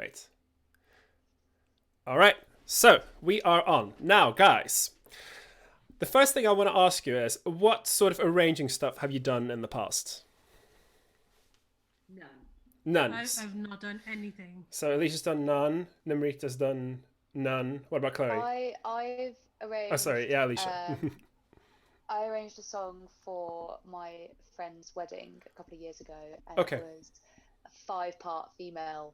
Great. All right, so we are on. Now, guys, the first thing I want to ask you is, what sort of arranging stuff have you done in the past? None. None. I've not done anything. So Alicia's done none. Nimrita's done none. What about Chloe? I've Oh, arranged. sorry. Yeah, Alicia. I arranged a song for my friend's wedding a couple of years ago, and Okay. it was a 5-part female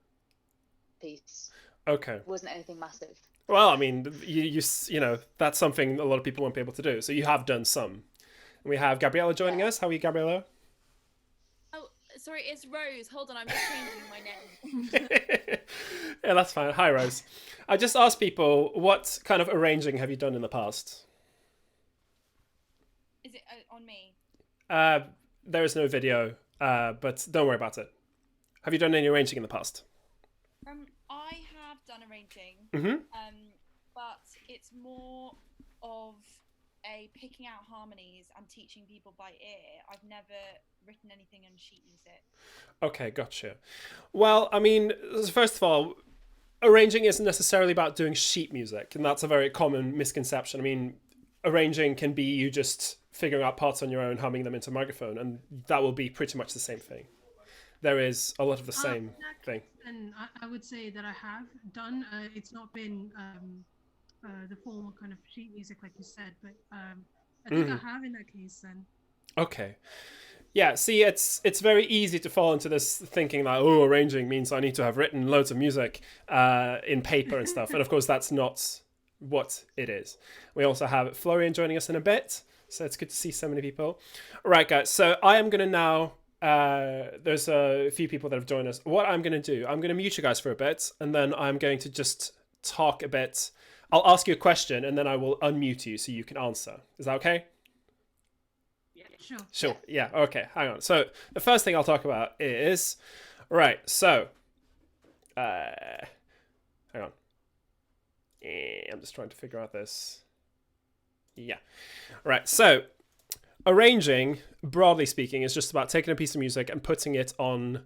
piece. Okay. It wasn't anything massive. Well, I mean, you know, that's something a lot of people won't be able to do. So you have done some. We have Gabriella joining us. How are you, Gabriella? Oh, sorry, it's Rose. Hold on, I'm just changing my name. Yeah, that's fine. Hi, Rose. I just asked people, what kind of arranging have you done in the past? Is it on me? There is no video, but don't worry about it. Have you done any arranging in the past? I have done arranging, Mm-hmm. but it's more of a picking out harmonies and teaching people by ear. I've never written anything on sheet music. Okay, gotcha. Well, I mean, first of all, arranging isn't necessarily about doing sheet music, and that's a very common misconception. I mean, arranging can be you just figuring out parts on your own, humming them into a microphone, and that will be pretty much the same thing. There is a lot of the same thing. And I would say that I have done. It's not been the formal kind of sheet music like you said, but I think I have in that case then. Okay. Yeah, see, it's very easy to fall into this thinking that, oh, arranging means I need to have written loads of music in paper and stuff. And of course, that's not what it is. We also have Florian joining us in a bit. So it's good to see so many people. All right, guys. So I am going to now... there's a few people that have joined us. What I'm going to do, I'm going to mute you guys for a bit, and then I'm going to just talk a bit. I'll ask you a question, and then I will unmute you so you can answer. Is that okay? Sure. Sure. Yeah. Okay. Hang on. So the first thing I'll talk about is, right. So, hang on. I'm just trying to figure out this. Yeah. Right. So, arranging, broadly speaking, is just about taking a piece of music and putting it on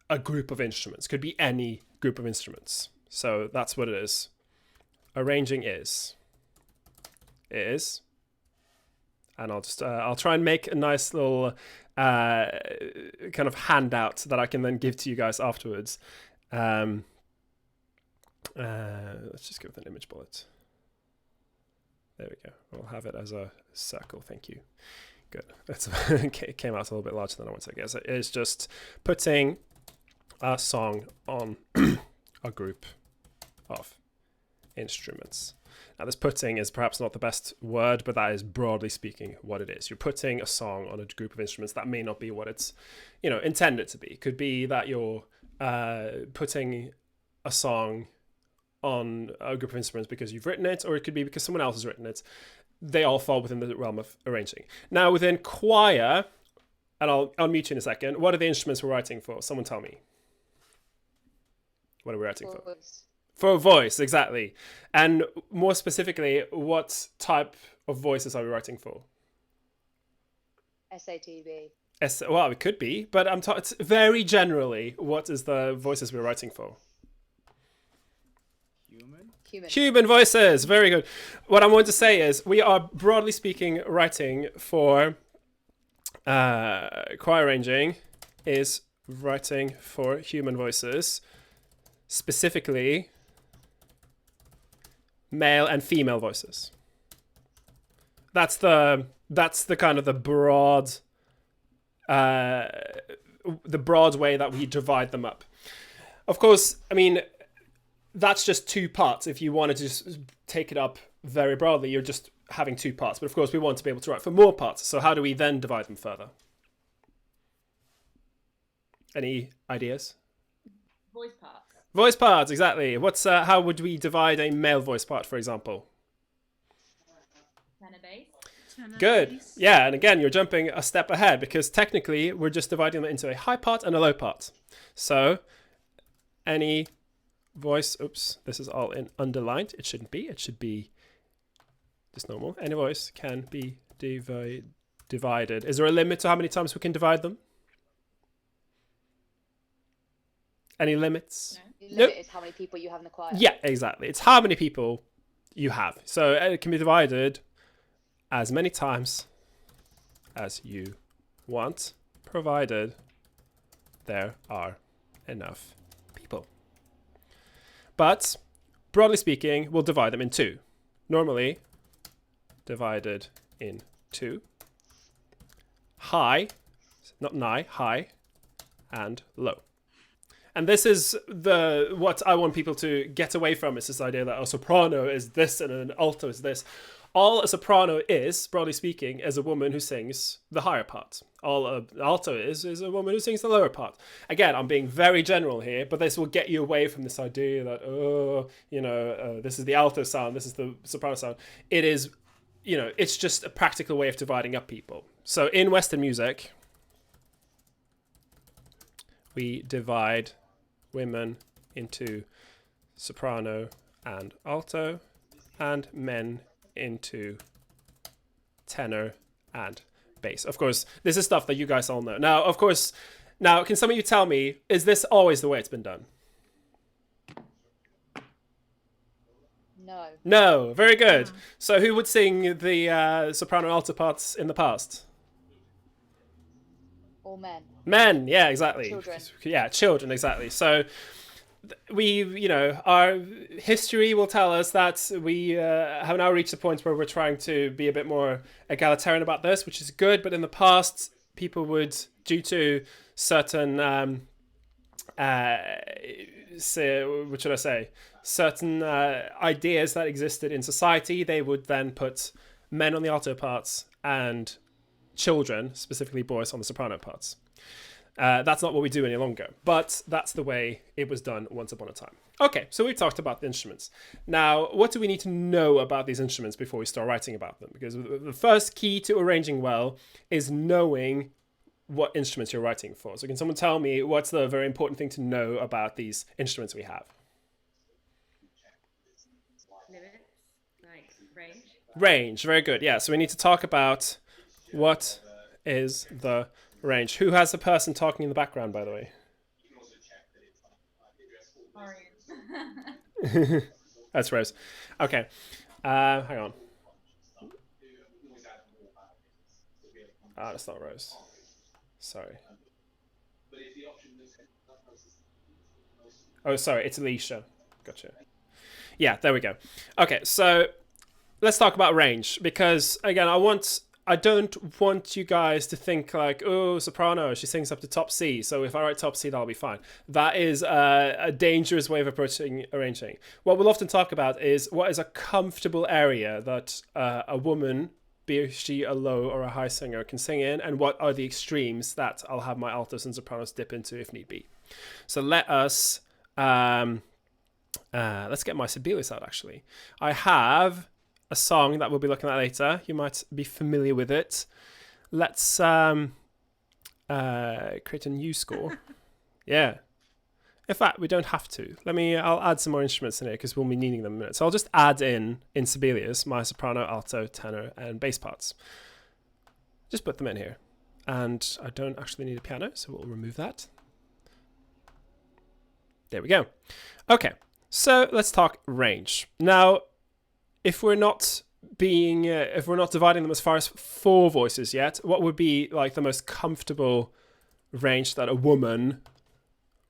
a group of instruments. Could be any group of instruments. So that's what it is. Arranging is, and I'll try and make a nice little kind of handout that I can then give to you guys afterwards. Let's just go with an image bullet. There we go. We'll have it as a circle. Thank you. Good. It came out a little bit larger than I wanted to guess. It is just putting a song on a group of instruments. Now, this putting is perhaps not the best word, but that is broadly speaking what it is. You're putting a song on a group of instruments. That may not be what it's, intended to be. It could be that you're putting a song on a group of instruments because you've written it, or it could be because someone else has written it. They all fall within the realm of arranging. Now, within choir, and I'll unmute you in a second, what are the instruments we're writing for? Someone tell me. What are we writing for? For voice, exactly. And more specifically, what type of voices are we writing for? SATB. Well, it could be, but it's very generally, what is the voices we're writing for? Human voices. Very good. What I'm going to say is we are, broadly speaking, writing for choir arranging is writing for human voices, specifically male and female voices. That's the kind of the broad way that we divide them up. Of course, I mean, that's just two parts. If you want to just take it up very broadly, you're just having two parts. But of course, we want to be able to write for more parts. So how do we then divide them further? Any ideas? Voice parts. Voice parts, exactly. How would we divide a male voice part, for example? Tenor bass. Good. Yeah, and again, you're jumping a step ahead because technically we're just dividing them into a high part and a low part. So any voice, oops, this is all in underlined. It shouldn't be. It should be just normal. Any voice can be divided. Is there a limit to how many times we can divide them? Any limits? No. The Nope. limit is how many people you have in the choir. Yeah, exactly. It's how many people you have. So it can be divided as many times as you want, provided there are enough people. But broadly speaking, we'll divide them in two. Normally divided in two. High, not nigh, high, and low. And this is what I want people to get away from, is this idea that a soprano is this and an alto is this. All a soprano is, broadly speaking, is a woman who sings the higher part. All an alto is a woman who sings the lower part. Again, I'm being very general here, but this will get you away from this idea that, this is the alto sound, this is the soprano sound. It is, it's just a practical way of dividing up people. So in Western music, we divide women into soprano and alto, and men into tenor and bass. Of course, this is stuff that you guys all know. Now, can some of you tell me, is this always the way it's been done? No. No, very good. So who would sing the soprano and alto parts in the past? All men. Men, yeah, exactly. Children. Yeah, children, exactly. So our history will tell us that we have now reached a point where we're trying to be a bit more egalitarian about this, which is good. But in the past, people would, due to certain, certain ideas that existed in society, they would then put men on the alto parts and children, specifically boys, on the soprano parts. That's not what we do any longer, but that's the way it was done once upon a time. Okay, so we've talked about the instruments. Now, what do we need to know about these instruments before we start writing about them? Because the first key to arranging well is knowing what instruments you're writing for. So can someone tell me what's the very important thing to know about these instruments we have? Limits, like range. Range, very good. Yeah, so we need to talk about what is the range. Who has a person talking in the background, by the way? That's Rose. Okay. Hang on. That's not Rose. Sorry. Oh, sorry. It's Alicia. Gotcha. Yeah, there we go. Okay, so let's talk about range, because, again, I don't want you guys to think like, oh, soprano, she sings up to top C, so if I write top C, that'll be fine. That is a dangerous way of approaching arranging. What we'll often talk about is what is a comfortable area that a woman, be she a low or a high singer, can sing in, and what are the extremes that I'll have my altos and sopranos dip into if need be. So let us, let's get my Sibelius out, actually. I have a song that we'll be looking at later. You might be familiar with it. Let's create a new score. Yeah. In fact, we don't have to. I'll add some more instruments in here because we'll be needing them in a minute. So I'll just add in Sibelius, my soprano, alto, tenor, and bass parts. Just put them in here. And I don't actually need a piano, so we'll remove that. There we go. Okay, so let's talk range. Now, if we're not dividing them as far as 4 voices yet, what would be like the most comfortable range that a woman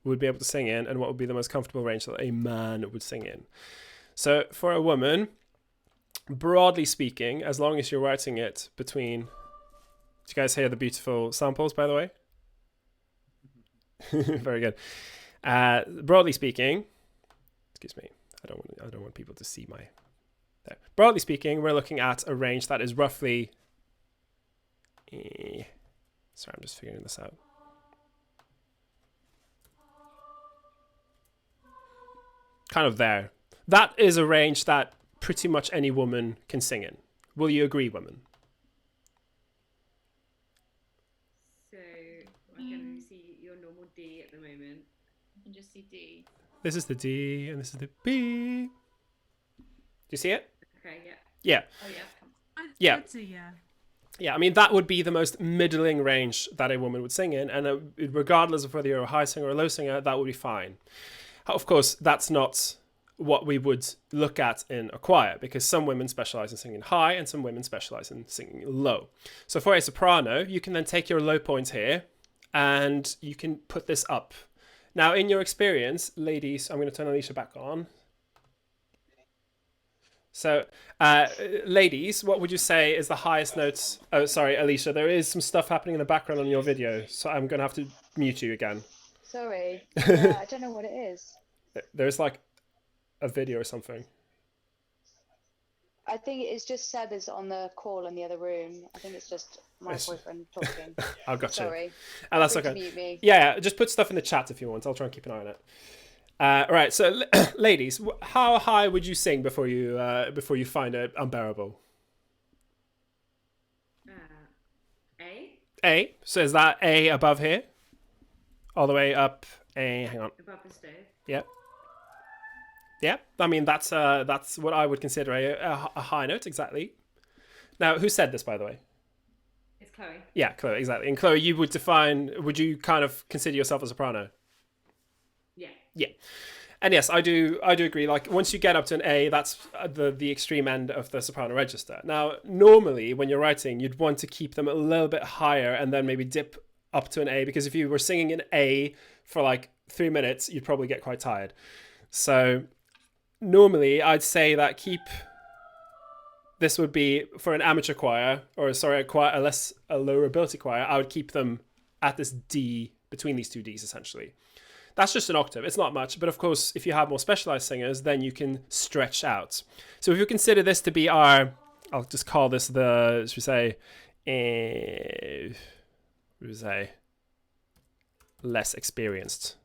would be able to sing in, and what would be the most comfortable range that a man would sing in? So for a woman, broadly speaking, as long as you're writing it between... Do you guys hear the beautiful samples, by the way? Very good. Broadly speaking, excuse me, I don't want people to see my... There. Broadly speaking, we're looking at a range that is roughly... Sorry, I'm just figuring this out. Kind of there. That is a range that pretty much any woman can sing in. Will you agree, women? So I can see your normal D at the moment. You can just see D. This is the D and this is the B. Do you see it? Okay, yeah. Yeah. Oh yeah. Yeah. I'd say yeah. Yeah, I mean, that would be the most middling range that a woman would sing in, and regardless of whether you're a high singer or a low singer, that would be fine. Of course, that's not what we would look at in a choir, because some women specialize in singing high and some women specialize in singing low. So for a soprano, you can then take your low point here and you can put this up. Now, in your experience, ladies, I'm going to turn Alicia back on. So, ladies, what would you say is the highest notes? Oh, sorry, Alicia, there is some stuff happening in the background on your video, so I'm going to have to mute you again. Sorry. Yeah, I don't know what it is. There's like a video or something. I think it's just Seb is on the call in the other room. I think it's just my boyfriend talking. I've got you. Sorry. And that's Free to okay. mute me. Yeah, just put stuff in the chat if you want. I'll try and keep an eye on it. All right, so ladies, how high would you sing before you find it unbearable? A. A. So is that A above here? All the way up. A. Hang on. Above the stove. Yeah. Yeah. I mean, that's what I would consider a high note, exactly. Now, who said this, by the way? It's Chloe. Yeah, Chloe, exactly. And Chloe, would you kind of consider yourself a soprano? Yeah. Yeah. And yes, I do agree. Like, once you get up to an A, that's the extreme end of the soprano register. Now, normally when you're writing, you'd want to keep them a little bit higher and then maybe dip up to an A, because if you were singing an A for like 3 minutes, you'd probably get quite tired. So normally I'd say that this would be for an amateur choir, or sorry, a lower ability choir, I would keep them at this D, between these two Ds essentially. That's just an octave. It's not much, but of course, if you have more specialized singers, then you can stretch out. So if you consider this to be I'll just call this the, should we say, less experienced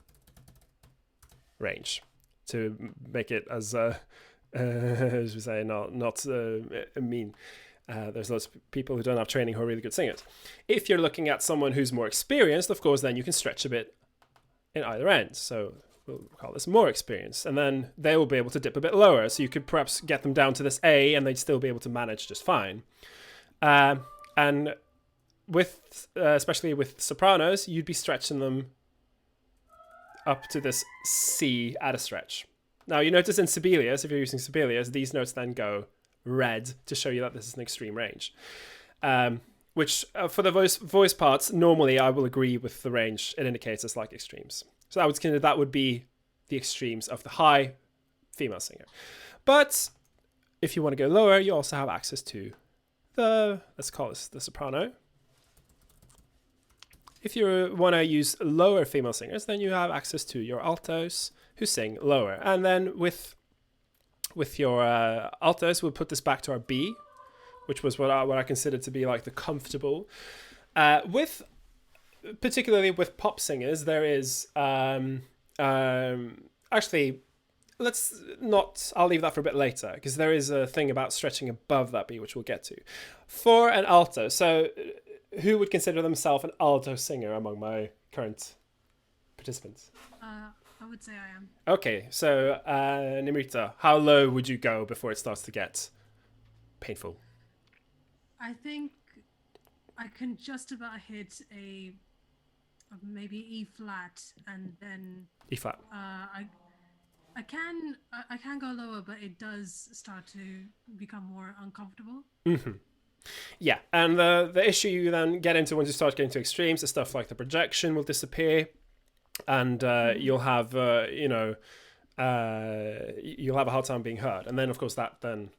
range, to make it as as we say, not mean. There's lots of people who don't have training who are really good singers. If you're looking at someone who's more experienced, of course, then you can stretch a bit in either end. So we'll call this more experienced, and then they will be able to dip a bit lower. So you could perhaps get them down to this A, and they'd still be able to manage just fine. And with especially with sopranos, you'd be stretching them up to this C at a stretch. Now you notice in Sibelius, if you're using Sibelius, these notes then go red to show you that this is an extreme range. Which for the voice parts, normally I will agree with the range it indicates as like extremes. So I would consider that would be the extremes of the high female singer. But if you want to go lower, you also have access to let's call this the soprano. If you want to use lower female singers, then you have access to your altos who sing lower. And then with your altos, we'll put this back to our B, which was what I considered to be like the comfortable. Particularly with pop singers, there is actually, I'll leave that for a bit later, because there is a thing about stretching above that B, which we'll get to. For an alto, so who would consider themselves an alto singer among my current participants? I would say I am. Okay, so Nimrita, how low would you go before it starts to get painful? I think I can just about hit a maybe E flat, and then E flat. I can go lower, but it does start to become more uncomfortable. Mm-hmm. Yeah, and the issue you then get into once you start getting to extremes is stuff like the projection will disappear, and you'll have you'll have a hard time being heard, and then of course that then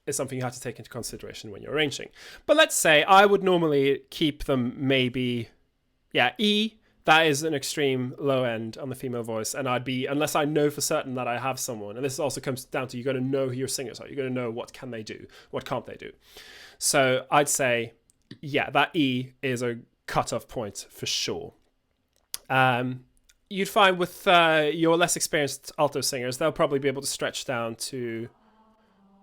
is something you have to take into consideration when you're arranging. But let's say I would normally keep them maybe, E. That is an extreme low end on the female voice, and I'd be, unless I know for certain that I have someone, and this also comes down to you got to know who your singers are. You got to know what can they do, what can't they do. So I'd say, that E is a cutoff point for sure. You'd find with your less experienced alto singers, they'll probably be able to stretch down to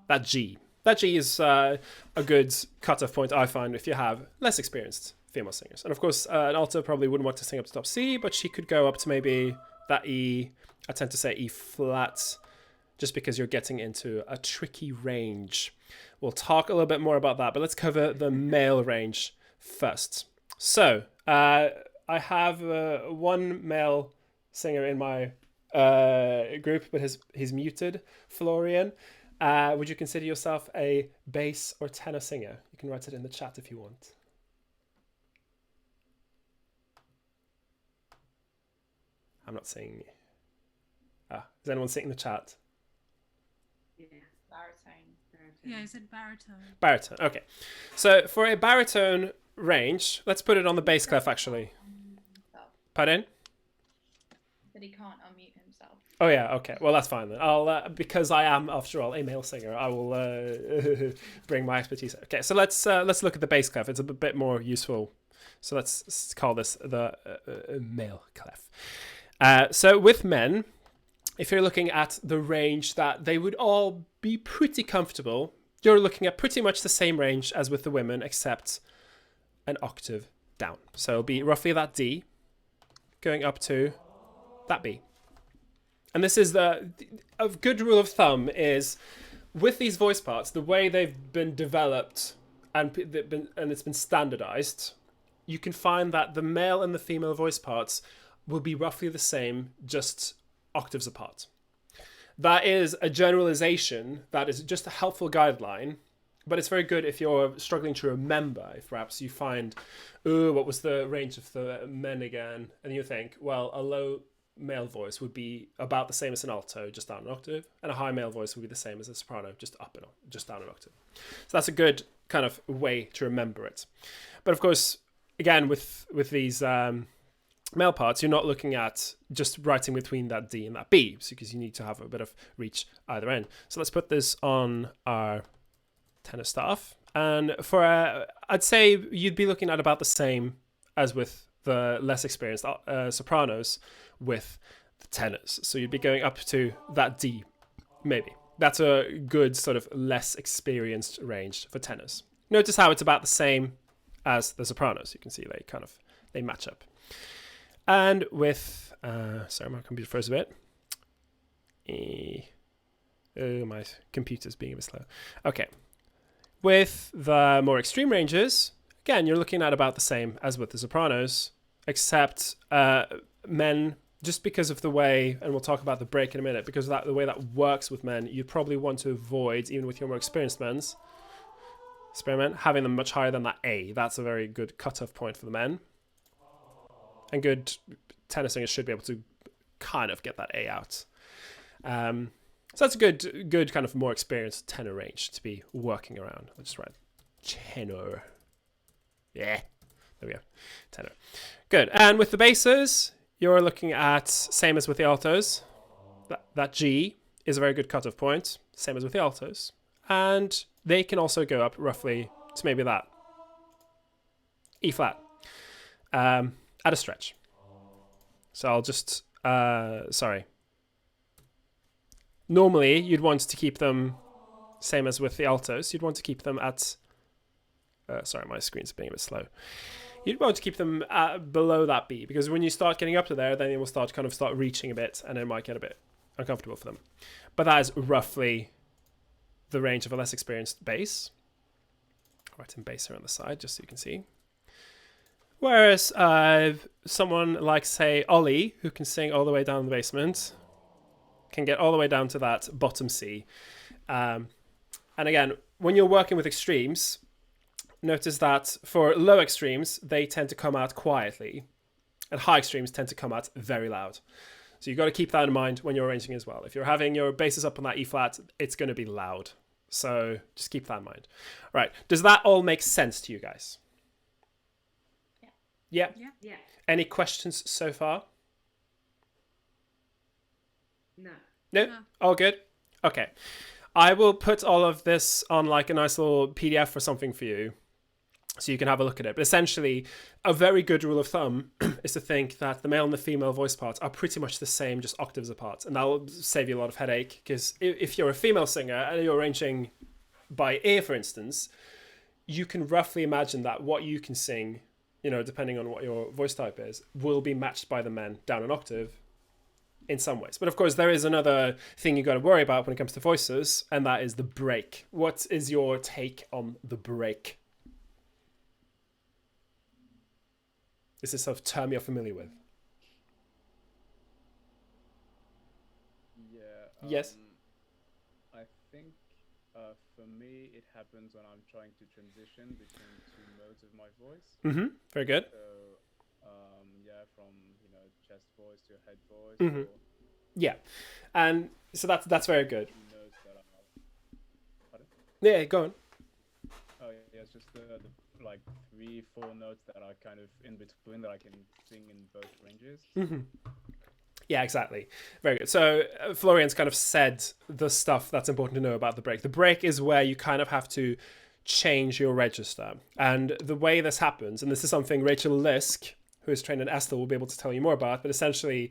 that G. That G is a good cutoff point, I find, if you have less experienced female singers. And of course, an alto probably wouldn't want to sing up to top C, but she could go up to maybe that E. I tend to say E flat, just because you're getting into a tricky range. We'll talk a little bit more about that, but let's cover the male range first. So I have one male singer in my group, but he's muted. Florian, would you consider yourself a bass or tenor singer? You can write it in the chat if you want. I'm not seeing. Is anyone seeing the chat? Yeah. Baritone. Yeah, I said baritone. Baritone. Okay. So for a baritone range, let's put it on the bass clef actually. Pardon? But he can't unmute himself. Oh yeah. Okay. Well, that's fine then. I'll because I am after all a male singer. I will bring my expertise. Okay. So let's look at the bass clef. It's a bit more useful. So let's call this the male clef. So with men, if you're looking at the range that they would all be pretty comfortable, you're looking at pretty much the same range as with the women, except an octave down. So it'll be roughly that D going up to that B. And this is a good rule of thumb is with these voice parts, the way they've been developed and it's been standardized, you can find that the male and the female voice parts will be roughly the same, just octaves apart. That is a generalization, that is just a helpful guideline, but it's very good if you're struggling to remember, if perhaps you find, what was the range of the men again? And you think, well, a low male voice would be about the same as an alto, just down an octave, and a high male voice would be the same as a soprano, just down an octave. So that's a good kind of way to remember it. But of course, again, with these male parts, you're not looking at just writing between that D and that B, because you need to have a bit of reach either end. So let's put this on our tenor staff. And for, I'd say you'd be looking at about the same as with the less experienced sopranos with the tenors. So you'd be going up to that D, maybe. That's a good sort of less experienced range for tenors. Notice how it's about the same as the sopranos. You can see they match up. And with, sorry, my computer froze a bit. My computer's being a bit slow. Okay. With the more extreme ranges, again, you're looking at about the same as with the sopranos, except men, just because of the way, and we'll talk about the break in a minute, because of the way that works with men, you'd probably want to avoid, even with your more experienced men's, having them much higher than that A. That's a very good cutoff point for the men. And good tenor singers should be able to kind of get that A out. So that's a good kind of more experienced tenor range to be working around. I'll just write tenor. Yeah, there we go. Tenor. Good. And with the basses, you're looking at, same as with the altos, that G is a very good cutoff point, same as with the altos. And they can also go up roughly to maybe that E flat. At a stretch. So I'll just, sorry. Normally, you'd want to keep them, same as with the altos, you'd want to keep them at, sorry, my screen's being a bit slow. You'd want to keep them below that B, because when you start getting up to there, then it will start reaching a bit, and it might get a bit uncomfortable for them. But that is roughly the range of a less experienced bass. I'll write in bass here on the side, just so you can see. Whereas someone like, say, Ollie, who can sing all the way down in the basement, can get all the way down to that bottom C. And again, when you're working with extremes, notice that for low extremes, they tend to come out quietly, and high extremes tend to come out very loud. So you've got to keep that in mind when you're arranging as well. If you're having your basses up on that E flat, it's going to be loud. So just keep that in mind. Right. Does that all make sense to you guys? Yeah. Yeah. Any questions so far? No. No? All good? Okay. I will put all of this on like a nice little PDF or something for you, so you can have a look at it. But essentially, a very good rule of thumb is to think that the male and the female voice parts are pretty much the same, just octaves apart. And that will save you a lot of headache, because if you're a female singer and you're arranging by ear, for instance, you can roughly imagine that what you can sing, depending on what your voice type is, will be matched by the men down an octave. in some ways. But of course, there is another thing you got to worry about when it comes to voices, and that is the break. What is your take on the break? Is this a term you're familiar with? Yeah. Yes. I think for me, it happens when I'm trying to transition between two modes of my voice. Mm-hmm. Very good. So, yeah, from chest voice to head voice. Mhm. Or Yeah, and so that's very good. notes that are. Pardon? Yeah, go on. Oh yeah, it's just the like 3-4 notes that are kind of in between that I can sing in both ranges. Mm-hmm. Yeah, exactly. Very good. So Florian's kind of said the stuff that's important to know about the break. The break is where you kind of have to change your register. And the way this happens, and this is something Rachel Lisk, who is trained in Estel, will be able to tell you more about, but essentially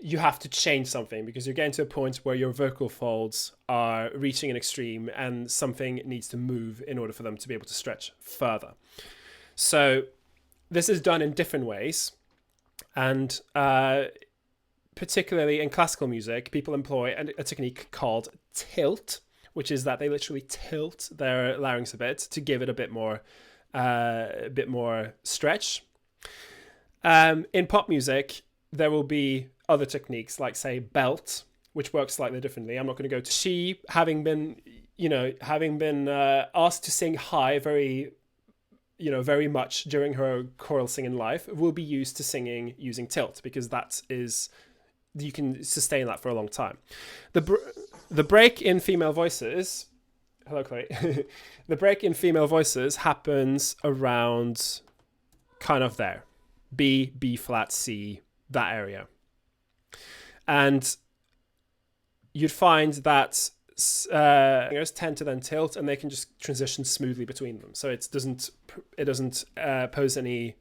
you have to change something because you're getting to a point where your vocal folds are reaching an extreme and something needs to move in order for them to be able to stretch further. So this is done in different ways. And particularly in classical music, people employ a technique called tilt, which is that they literally tilt their larynx a bit to give it a bit more stretch. In pop music, there will be other techniques like, say, belt, which works slightly differently. I'm not going to go to. She, having been asked to sing high very much during her choral singing life, will be used to singing using tilt because you can sustain that for a long time. The break in female voices. Hello, Chloe. The break in female voices happens around kind of there. B, B flat, C, that area. And you'd find that singers tend to then tilt and they can just transition smoothly between them. So it doesn't pose any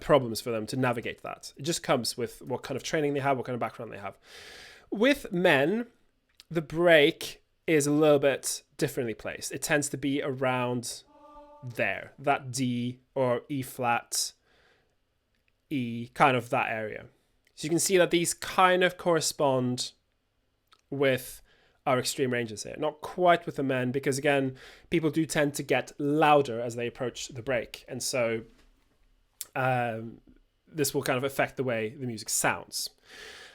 problems for them to navigate that. It just comes with what kind of training they have, what kind of background they have. With men, the break is a little bit differently placed. It tends to be around there, that D or E flat, E, kind of that area. So you can see that these kind of correspond with our extreme ranges here. Not quite with the men, because again, people do tend to get louder as they approach the break. And so this will kind of affect the way the music sounds.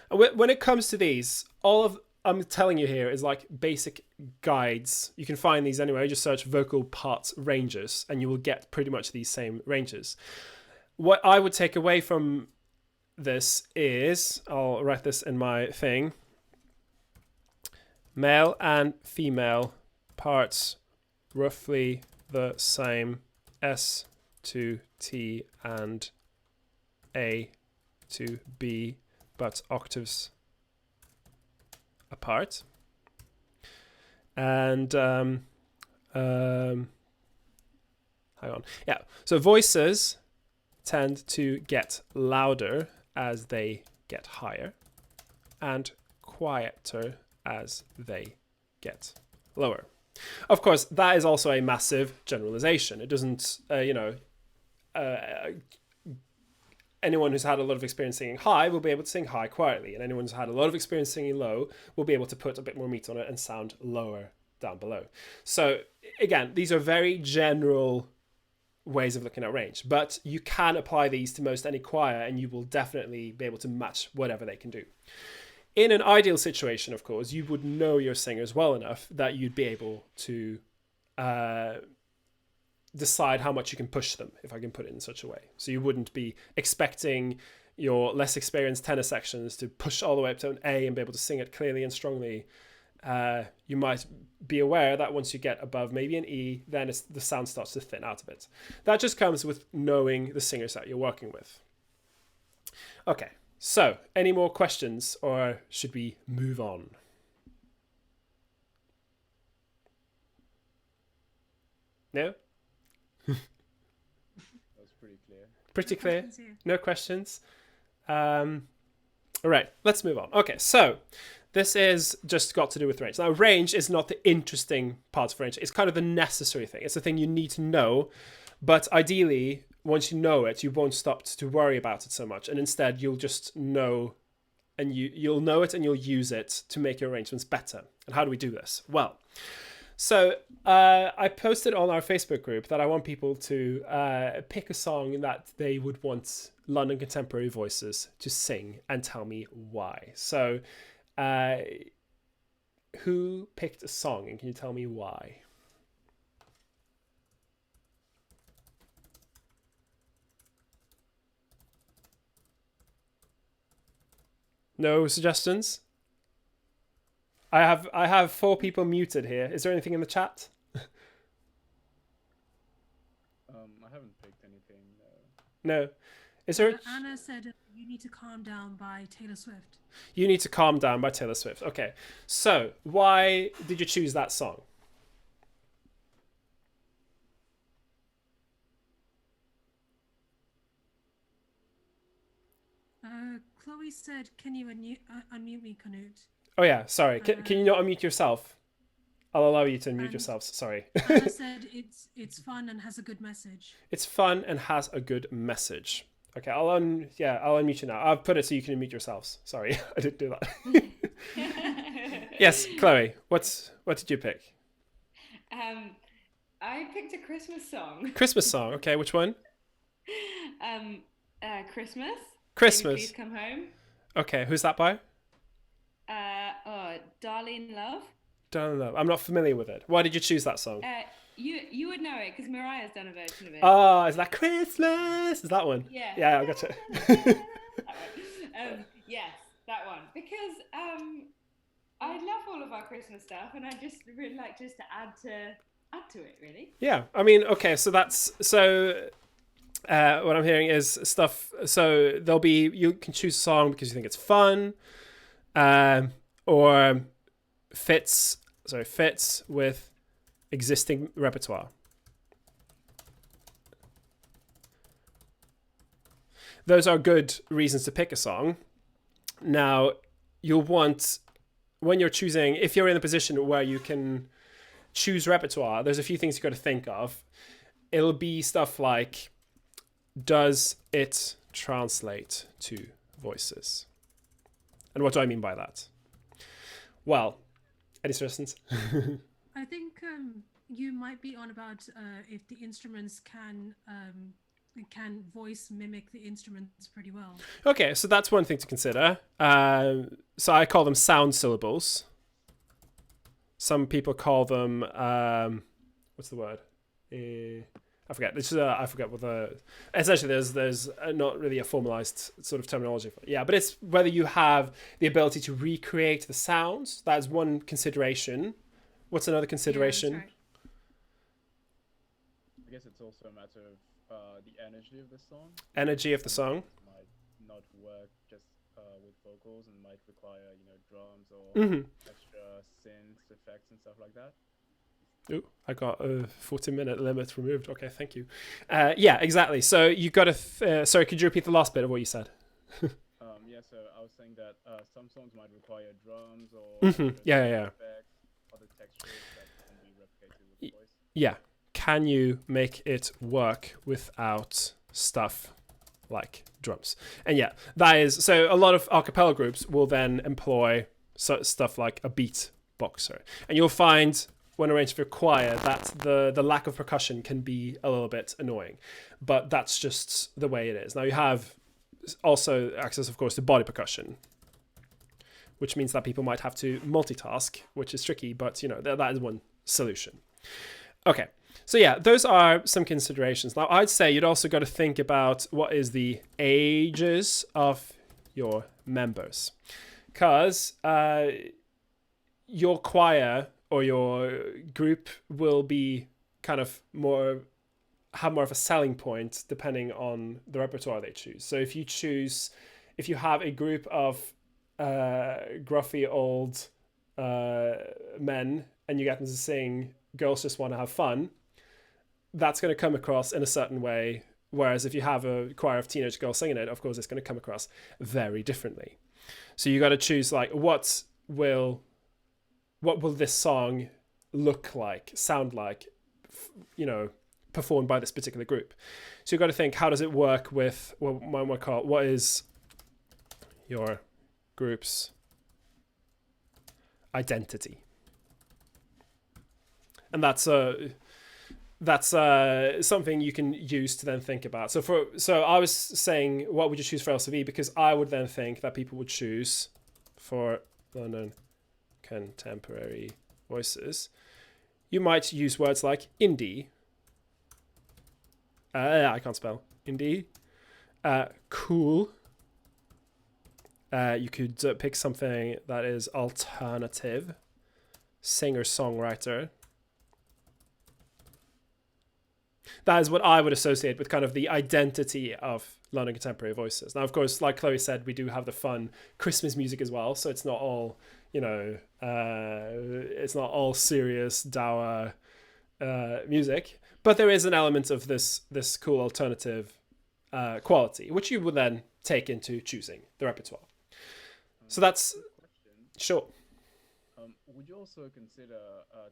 And when it comes to these, all of I'm telling you here is like basic guides. You can find these anywhere. Just search vocal parts ranges and you will get pretty much these same ranges. What I would take away from this is, I'll write this in my thing, male and female parts roughly the same, S to T and A to B, but octaves apart. And hang on. Yeah. So voices tend to get louder as they get higher and quieter as they get lower. Of course, that is also a massive generalization. It doesn't, anyone who's had a lot of experience singing high will be able to sing high quietly, and anyone who's had a lot of experience singing low will be able to put a bit more meat on it and sound lower down below. So again, these are very general ways of looking at range, but you can apply these to most any choir and you will definitely be able to match whatever they can do. In an ideal situation, of course, you would know your singers well enough that you'd be able to decide how much you can push them, if I can put it in such a way. So you wouldn't be expecting your less experienced tenor sections to push all the way up to an A and be able to sing it clearly and strongly. You might be aware that once you get above maybe an E, then the sound starts to thin out a bit. That just comes with knowing the singers that you're working with. Okay, so any more questions or should we move on? No? That was pretty clear. Pretty No clear? questions here. No questions? All right, let's move on. Okay, so this is just got to do with range. Now, range is not the interesting part of range. It's kind of the necessary thing. It's the thing you need to know. But ideally, once you know it, you won't stop to worry about it so much. And instead, you'll just know and you'll know it and you'll use it to make your arrangements better. And how do we do this? Well, so I posted on our Facebook group that I want people to pick a song that they would want London Contemporary Voices to sing and tell me why. So who picked a song, and can you tell me why? No suggestions? I have 4 people muted here. Is there anything in the chat? I haven't picked anything. No. Is there? Anna said "You Need to Calm Down" by Taylor Swift. You Need to Calm Down by Taylor Swift. Okay. So why did you choose that song? Chloe said, "Can you unmute me, Knut?" Oh yeah, sorry. Can you not unmute yourself? I'll allow you to unmute And- yourselves. Sorry. Anna said it's fun and has a good message. It's fun and has a good message. Okay, I'll unmute you now. I'll put it so you can unmute yourselves. Sorry, I didn't do that. Yes, Chloe, what did you pick? I picked a Christmas song. Christmas song. Okay, which one? Christmas. Christmas. Baby, please come home. Okay, who's that by? Darlene Love. Don't know. I'm not familiar with it. Why did you choose that song? You would know it because Mariah's done a version of it. Oh, is that Christmas? Is that one? Yeah. Yeah, I got it. That one. Yes, that one. Because I love all of our Christmas stuff, and I just really like just to add to it, really. Yeah, I mean, okay, so that's what I'm hearing is stuff. So you can choose a song because you think it's fun, or fits with existing repertoire. Those are good reasons to pick a song. Now, you'll want, when you're choosing, if you're in a position where you can choose repertoire, there's a few things you've got to think of. It'll be stuff like, does it translate to voices? And what do I mean by that? Well, any suggestions? I think you might be on about if the instruments can voice mimic the instruments pretty well. Okay, so that's one thing to consider. So I call them sound syllables. Some people call them what's the word? I forget. I forget what the. Essentially, there's not really a formalized sort of terminology for it. Yeah, but it's whether you have the ability to recreate the sounds. That's one consideration. What's another consideration? Yeah, that's I guess it's also a matter of the energy of the song. Energy of the song. Might not work just with vocals and might require, drums or extra synths, effects, and stuff like that. Ooh, I got a 40-minute limit removed. Okay, thank you. Yeah, exactly. So you got to. Sorry, could you repeat the last bit of what you said? Yeah, so I was saying that some songs might require drums or Yeah. effects, other textures that can be replicated with the voice. Yeah. Can you make it work without stuff like drums? And yeah, that is. So a lot of acapella groups will then employ stuff like a beat boxer, and you'll find when arranged for choir that the lack of percussion can be a little bit annoying, but that's just the way it is. Now you have also access, of course, to body percussion, which means that people might have to multitask, which is tricky, but that is one solution. Okay, so yeah, those are some considerations. Now I'd say you'd also got to think about what is the ages of your members, because your choir or your group will be kind of have more of a selling point depending on the repertoire they choose. So if you have a group of gruffy old men and you get them to sing Girls Just Want to Have Fun, that's going to come across in a certain way. Whereas if you have a choir of teenage girls singing it, of course, it's going to come across very differently. So you got to choose like, what will this song look like, sound like, performed by this particular group. So you've got to think, how does it work with what is your group's identity. And that's something you can use to then think about. So I was saying, what would you choose for LCV? Because I would then think that people would choose for London contemporary voices. You might use words like indie. I can't spell indie. Cool. You could pick something that is alternative. Singer-songwriter. That is what I would associate with kind of the identity of London contemporary voices. Now, of course, like Chloe said, we do have the fun Christmas music as well. So it's not all, it's not all serious, dour music. But there is an element of this cool alternative quality, which you would then take into choosing the repertoire. So that's... Sure. Would you also consider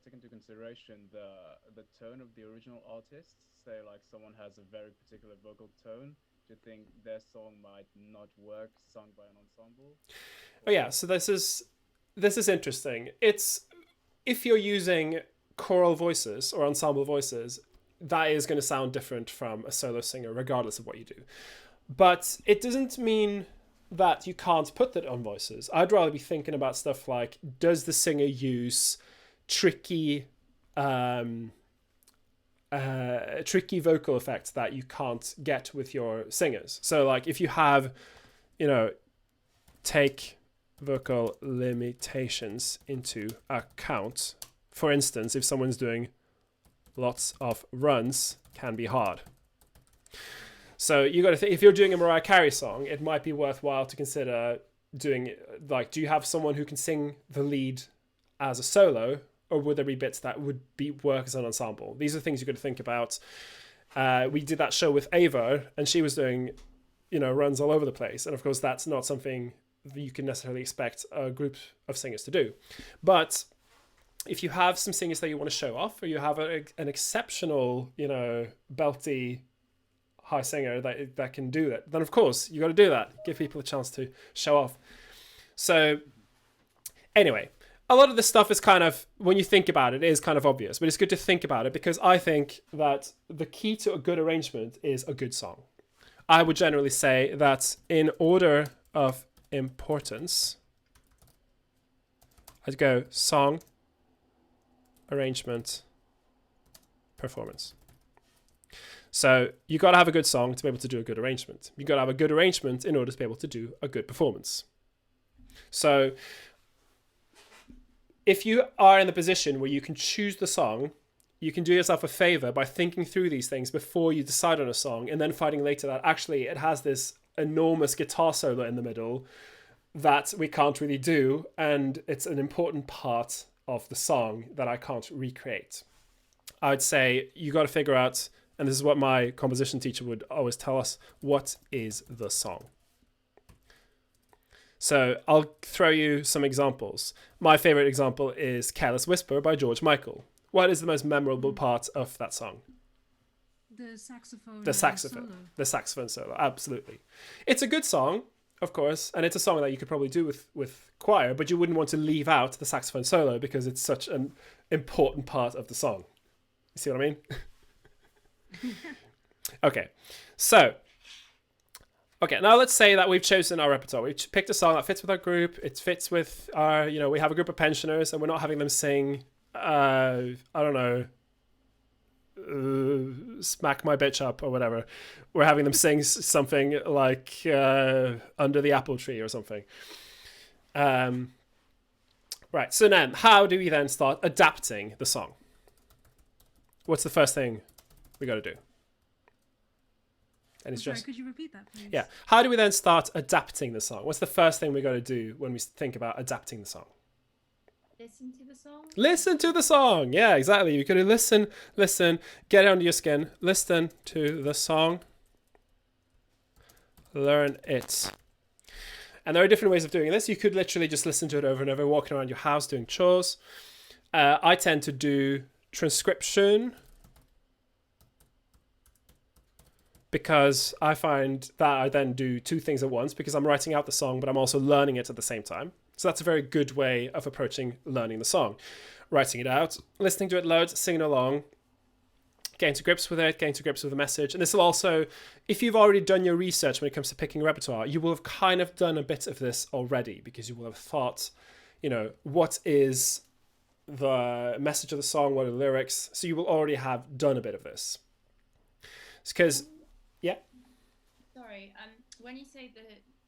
take into consideration the tone of the original artist? Say, like, someone has a very particular vocal tone. Do you think their song might not work sung by an ensemble? Oh yeah, so this is interesting. It's, if you're using choral voices or ensemble voices, that is going to sound different from a solo singer, regardless of what you do. But it doesn't mean that you can't put that on voices. I'd rather be thinking about stuff like, does the singer use tricky vocal effects that you can't get with your singers? So like if you have, take vocal limitations into account. For instance, if someone's doing lots of runs, can be hard. So you got to think, if you're doing a Mariah Carey song, it might be worthwhile to consider doing, like, do you have someone who can sing the lead as a solo, or would there be bits that would work as an ensemble? These are things you got to think about. We did that show with Ava, and she was doing, runs all over the place. And of course, that's not something that you can necessarily expect a group of singers to do. But if you have some singers that you want to show off, or you have an exceptional, belty high singer that can do that, then of course you got to do that. Give people a chance to show off. So anyway, a lot of this stuff is kind of, when you think about it, is kind of obvious, but it's good to think about it, because I think that the key to a good arrangement is a good song. I would generally say that in order of importance, I'd go song, arrangement, performance. So you got to have a good song to be able to do a good arrangement. You got to have a good arrangement in order to be able to do a good performance. So if you are in the position where you can choose the song, you can do yourself a favor by thinking through these things before you decide on a song, and then finding later that actually it has this enormous guitar solo in the middle that we can't really do, and it's an important part of the song that I can't recreate. I would say you got to figure out, and this is what my composition teacher would always tell us, what is the song? So I'll throw you some examples. My favorite example is Careless Whisper by George Michael. What is the most memorable part of that song? The saxophone. Solo. The saxophone solo, absolutely. It's a good song, of course, and it's a song that you could probably do with choir, but you wouldn't want to leave out the saxophone solo because it's such an important part of the song. You see what I mean? Okay, now let's say that we've chosen our repertoire. We've picked a song that fits with our group. It fits with our, we have a group of pensioners, and we're not having them sing, I don't know, Smack My Bitch Up or whatever. We're having them sing something like Under the Apple Tree or something. Right, so then how do we then start adapting the song? What's the first thing we got to do? And it's Sorry, just, could you repeat that, please? yeah. How do we then start adapting the song? What's the first thing we got to do when we think about adapting the song? Listen to the song. Listen to the song. Yeah, exactly. You got to listen, get it under your skin, listen to the song, learn it. And there are different ways of doing this. You could literally just listen to it over and over, walking around your house doing chores. I tend to do transcription, because I find that I then do two things at once, because I'm writing out the song, but I'm also learning it at the same time. So that's a very good way of approaching learning the song. Writing it out, listening to it loads, singing along, getting to grips with it, getting to grips with the message. And this will also, if you've already done your research when it comes to picking repertoire, you will have kind of done a bit of this already, because you will have thought, what is the message of the song, what are the lyrics? So you will already have done a bit of this. Because, yeah. Sorry, when you say the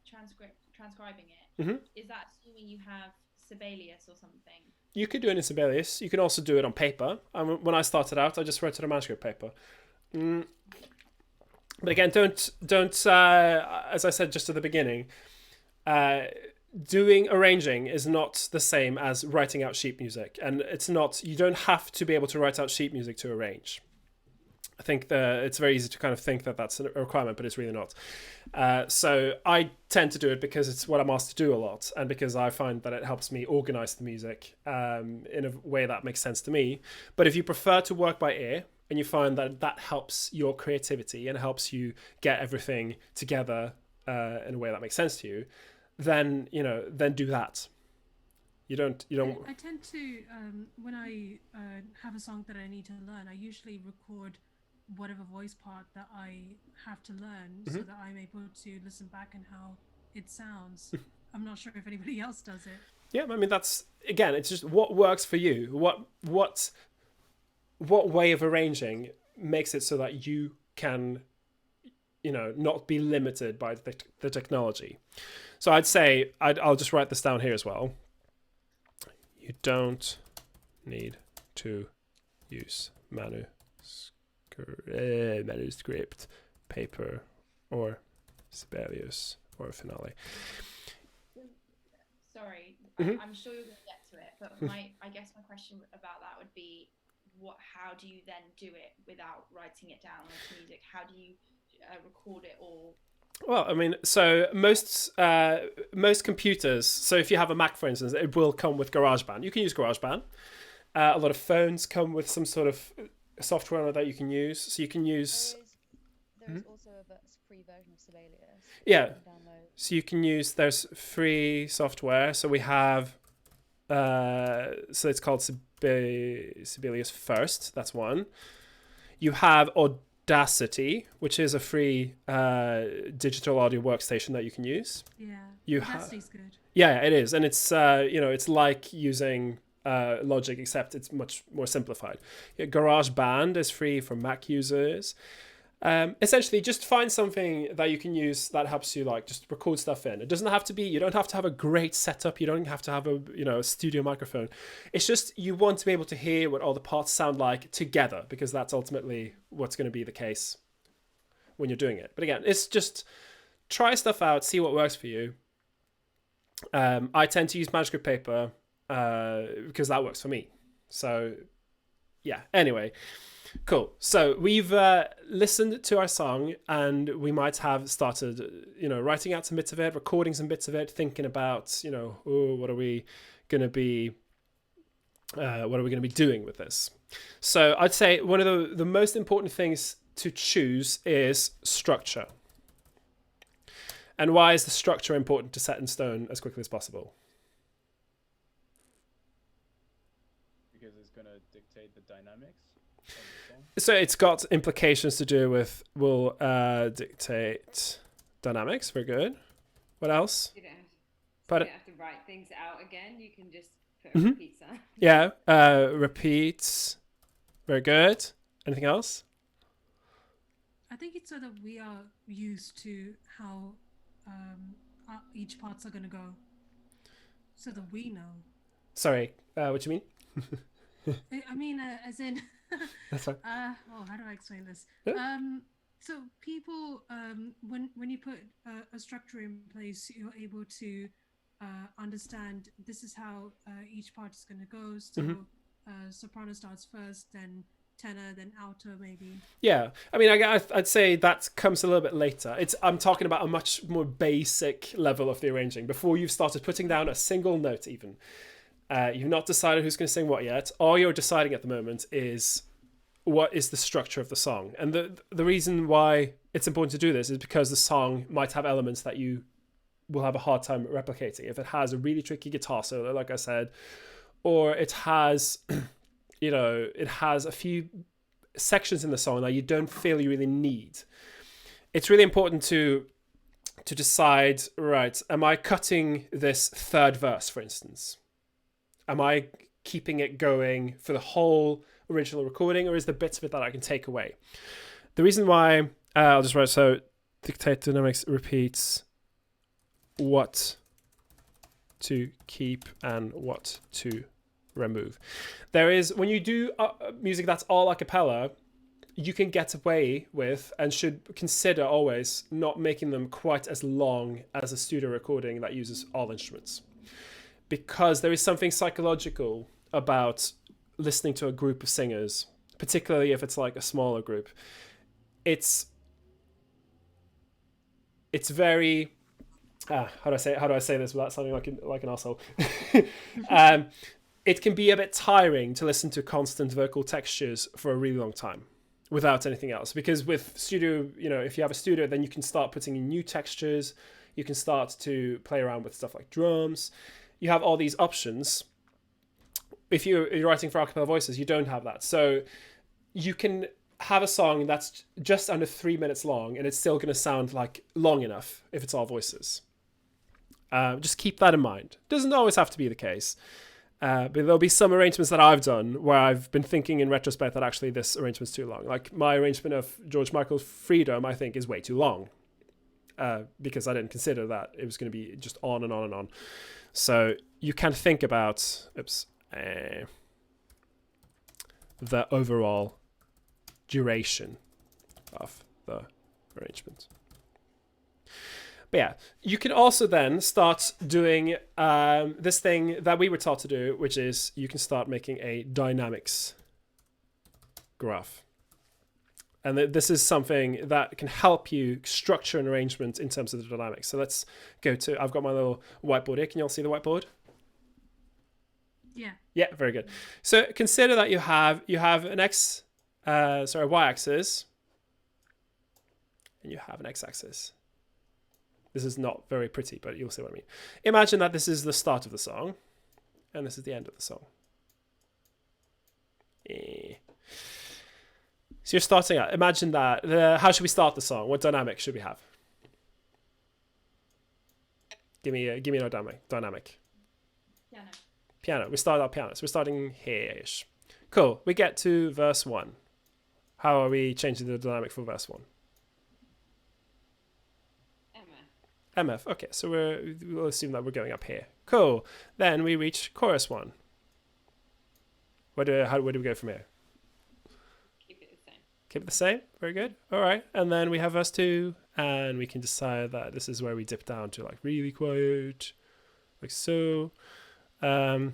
transcribing it, is that assuming you have Sibelius or something? You could do it in Sibelius. You can also do it on paper. When I started out, I just wrote it on manuscript paper. But again, don't. As I said just at the beginning, doing arranging is not the same as writing out sheet music, and it's not. You don't have to be able to write out sheet music to arrange. I think it's very easy to kind of think that that's a requirement, but it's really not. So I tend to do it because it's what I'm asked to do a lot, and because I find that it helps me organize the music in a way that makes sense to me. But if you prefer to work by ear, and you find that that helps your creativity and helps you get everything together in a way that makes sense to you, then do that. You don't. I tend to when I have a song that I need to learn, I usually record whatever voice part that I have to learn, so that I'm able to listen back and how it sounds. I'm not sure if anybody else does it. Yeah, I mean, that's, again, it's just what works for you. What way of arranging makes it so that you can, not be limited by the technology. So I'd say, I'll just write this down here as well. You don't need to use manuscript, paper, or Sibelius, or finale. Sorry, I'm sure you're going to get to it, but I guess my question about that would be, how do you then do it without writing it down onto music? How do you record it all? Well, I mean, so most computers, so if you have a Mac, for instance, it will come with GarageBand. You can use GarageBand. A lot of phones come with some sort of software that you can use. So you can use... There is also a free version of Sibelius. Yeah. So you can use, there's free software. So we have, so it's called Sibelius First. That's one. You have Audacity, which is a free digital audio workstation that you can use. Yeah. Audacity's good. Yeah, it is. And it's, it's like using Logic, except it's much more simplified. GarageBand is free for Mac users. Essentially, just find something that you can use that helps you just record stuff in. It doesn't have to be, you don't have to have a great setup. You don't have to have a studio microphone. It's just you want to be able to hear what all the parts sound like together, because that's ultimately what's going to be the case when you're doing it. But again, it's just try stuff out, see what works for you. I tend to use manuscript paper because that works for me. So yeah, anyway. Cool. So we've listened to our song, and we might have started, writing out some bits of it, recording some bits of it, thinking about, what are we going to be doing with this? So I'd say one of the most important things to choose is structure. And why is the structure important to set in stone as quickly as possible? Because it's going to dictate the dynamics. So it's got implications to do with will dictate dynamics. Very good. What else? You don't have to write things out again. You can just put a repeat sign. Yeah. Repeats. Very good. Anything else? I think it's so that we are used to how each parts are going to go, so that we know. Sorry. What do you mean? I mean, as in. That's fine. How do I explain this? So people, when you put a structure in place, you're able to understand this is how each part is going to go. So soprano starts first, then tenor, then alto, maybe. Yeah, I mean, I'd say that comes a little bit later. I'm talking about a much more basic level of the arranging before you've started putting down a single note, even. You've not decided who's going to sing what yet. All you're deciding at the moment is what is the structure of the song. And the reason why it's important to do this is because the song might have elements that you will have a hard time replicating. If it has a really tricky guitar solo, like I said, or it has, it has a few sections in the song that you don't feel you really need. It's really important to decide, right, am I cutting this third verse, for instance? Am I keeping it going for the whole original recording, or is there bits of it that I can take away? The reason why, I'll just write, so dictate dynamics repeats what to keep and what to remove. There is, when you do music that's all a cappella, you can get away with and should consider always not making them quite as long as a studio recording that uses all instruments. Because there is something psychological about listening to a group of singers, particularly if it's like a smaller group. It's very how do I say this without sounding like an asshole? It can be a bit tiring to listen to constant vocal textures for a really long time without anything else. Because with studio, if you have a studio, then you can start putting in new textures. You can start to play around with stuff like drums. You have all these options. If you're writing for a cappella voices, you don't have that. So you can have a song that's just under 3 minutes long, and it's still going to sound like long enough if it's all voices. Just keep that in mind. Doesn't always have to be the case. But there'll be some arrangements that I've done where I've been thinking in retrospect that actually this arrangement's too long. Like my arrangement of George Michael's Freedom, I think, is way too long. Because I didn't consider that it was going to be just on and on and on. So you can think about the overall duration of the arrangement. But yeah, you can also then start doing this thing that we were taught to do, which is you can start making a dynamics graph. And this is something that can help you structure an arrangement in terms of the dynamics. So let's go to, I've got my little whiteboard here. Can you all see the whiteboard? Yeah. Yeah, very good. So consider that you have an y-axis, and you have an x-axis. This is not very pretty, but you'll see what I mean. Imagine that this is the start of the song, and this is the end of the song. So you're starting out. Imagine that. How should we start the song? What dynamic should we have? Give me a dynamic. Piano. We start our piano. So we're starting here-ish. Cool. We get to verse 1. How are we changing the dynamic for verse 1? MF. Okay, so we'll assume that we're going up here. Cool. Then we reach chorus 1. Where do we go from here? Keep it the same. Keep it the same. Very good. All right. And then we have verse 2, and we can decide that this is where we dip down to like really quiet, like so. I'm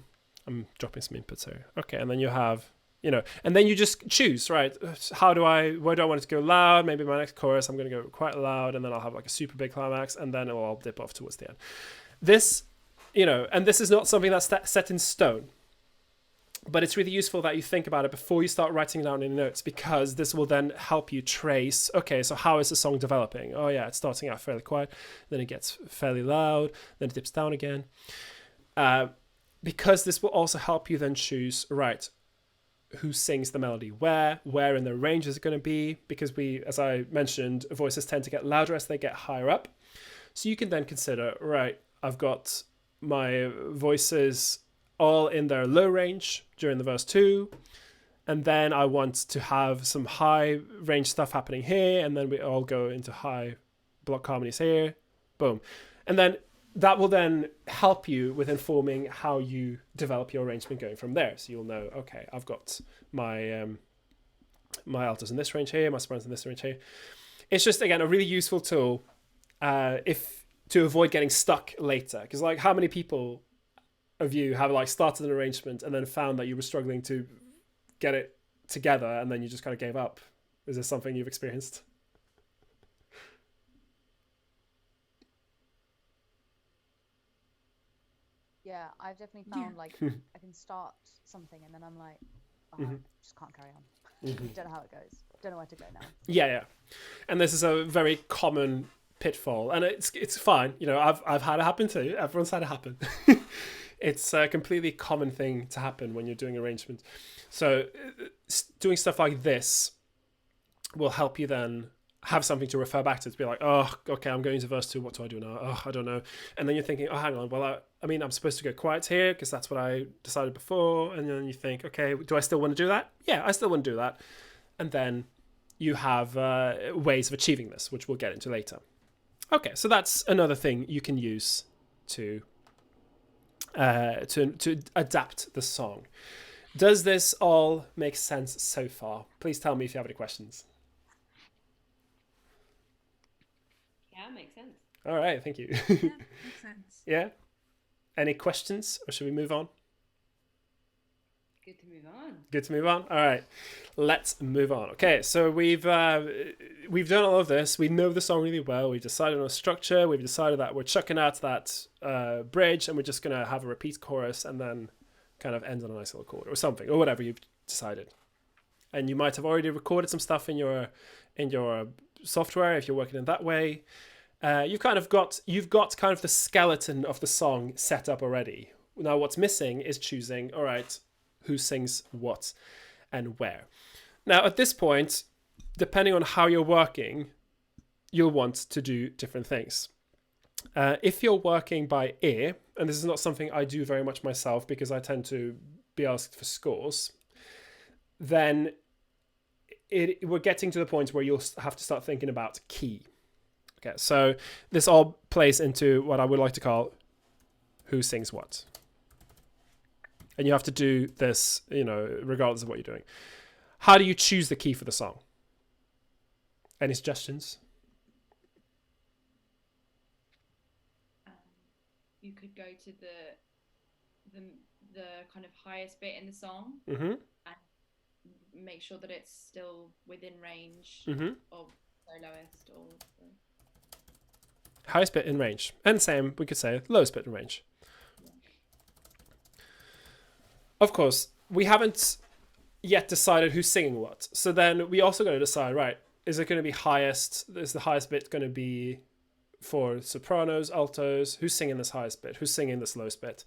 dropping some inputs here. Okay, and then you have, and then you just choose, right? Where do I want it to go loud? Maybe my next chorus, I'm going to go quite loud, and then I'll have like a super big climax, and then I'll dip off towards the end. This, and this is not something that's set in stone, but it's really useful that you think about it before you start writing it down in notes, because this will then help you trace, okay, so how is the song developing? Oh yeah, it's starting out fairly quiet, then it gets fairly loud, then it dips down again. Because this will also help you then choose, right, who sings the melody where in the range is it going to be, because as I mentioned, voices tend to get louder as they get higher up. So you can then consider, right, I've got my voices all in their low range during the verse 2, and then I want to have some high range stuff happening here, and then we all go into high block harmonies here, boom. And then that will then help you with informing how you develop your arrangement going from there. So you'll know, okay, I've got my my altos in this range here, my sopranos in this range here. It's just, again, a really useful tool to avoid getting stuck later. Because like, how many people of you have like started an arrangement and then found that you were struggling to get it together, and then you just kind of gave up? Is this something you've experienced? Yeah, I've definitely found like I can start something and then I'm like, oh, I just can't carry on. Don't know how it goes. Don't know where to go now. Yeah. And this is a very common pitfall, and it's fine. You know, I've had it happen too. Everyone's had it happen. It's a completely common thing to happen when you're doing arrangement. So doing stuff like this will help you then have something to refer back to be like, oh, okay, I'm going to verse 2. What do I do now? Oh, I don't know. And then you're thinking, oh, hang on. Well, I mean, I'm supposed to go quiet here because that's what I decided before. And then you think, okay, do I still want to do that? Yeah, I still want to do that. And then you have ways of achieving this, which we'll get into later. Okay, so that's another thing you can use to adapt the song. Does this all make sense so far? Please tell me if you have any questions. Yeah, makes sense. All right, thank you. Yeah, makes sense. Yeah? Any questions, or should we move on? Good to move on. Good to move on? All right, let's move on. Okay, so we've done all of this. We know the song really well. We've decided on a structure. We've decided that we're chucking out that bridge, and we're just going to have a repeat chorus and then kind of end on a nice little chord or something, or whatever you've decided. And you might have already recorded some stuff in your software if you're working in that way. You've got kind of the skeleton of the song set up already. Now what's missing is choosing, all right, who sings what and where. Now at this point, depending on how you're working, you'll want to do different things. If you're working by ear, and this is not something I do very much myself because I tend to be asked for scores, then we're getting to the point where you'll have to start thinking about key. Okay, so this all plays into what I would like to call who sings what. And you have to do this, you know, regardless of what you're doing. How do you choose the key for the song? Any suggestions? You could go to the kind of highest bit in the song Mm-hmm. and make sure that it's still within range Mm-hmm. of soloist or the... Highest bit in range. And same, we could say lowest bit in range. Of course, we haven't yet decided who's singing what. So then we also got to decide, right, is it going to be highest? Is the highest bit going to be for sopranos, altos? Who's singing this highest bit? Who's singing this lowest bit?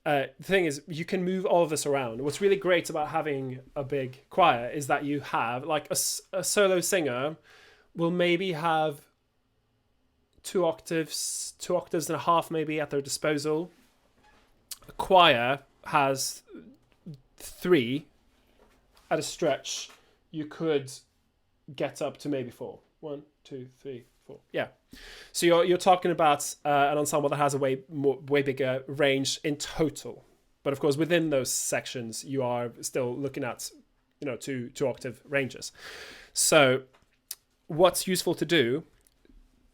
The thing is, you can move all of this around. What's really great about having a big choir is that you have, like a solo singer will maybe have 2 octaves and a half maybe at their disposal. A choir has 3 at a stretch. You could get up to maybe 4. 1, 2, 3, 4. Yeah. So you're talking about an ensemble that has a way bigger range in total. But of course, within those sections, you are still looking at, you know, 2 octave ranges. So what's useful to do,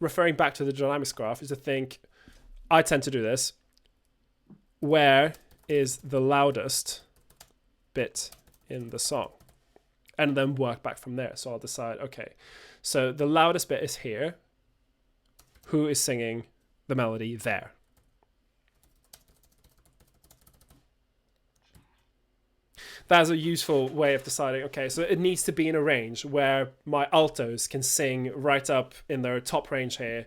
referring back to the dynamics graph, is to think, I tend to do this, where is the loudest bit in the song? And then work back from there. So I'll decide, okay, so the loudest bit is here. Who is singing the melody there? That's a useful way of deciding, okay, so it needs to be in a range where my altos can sing right up in their top range here,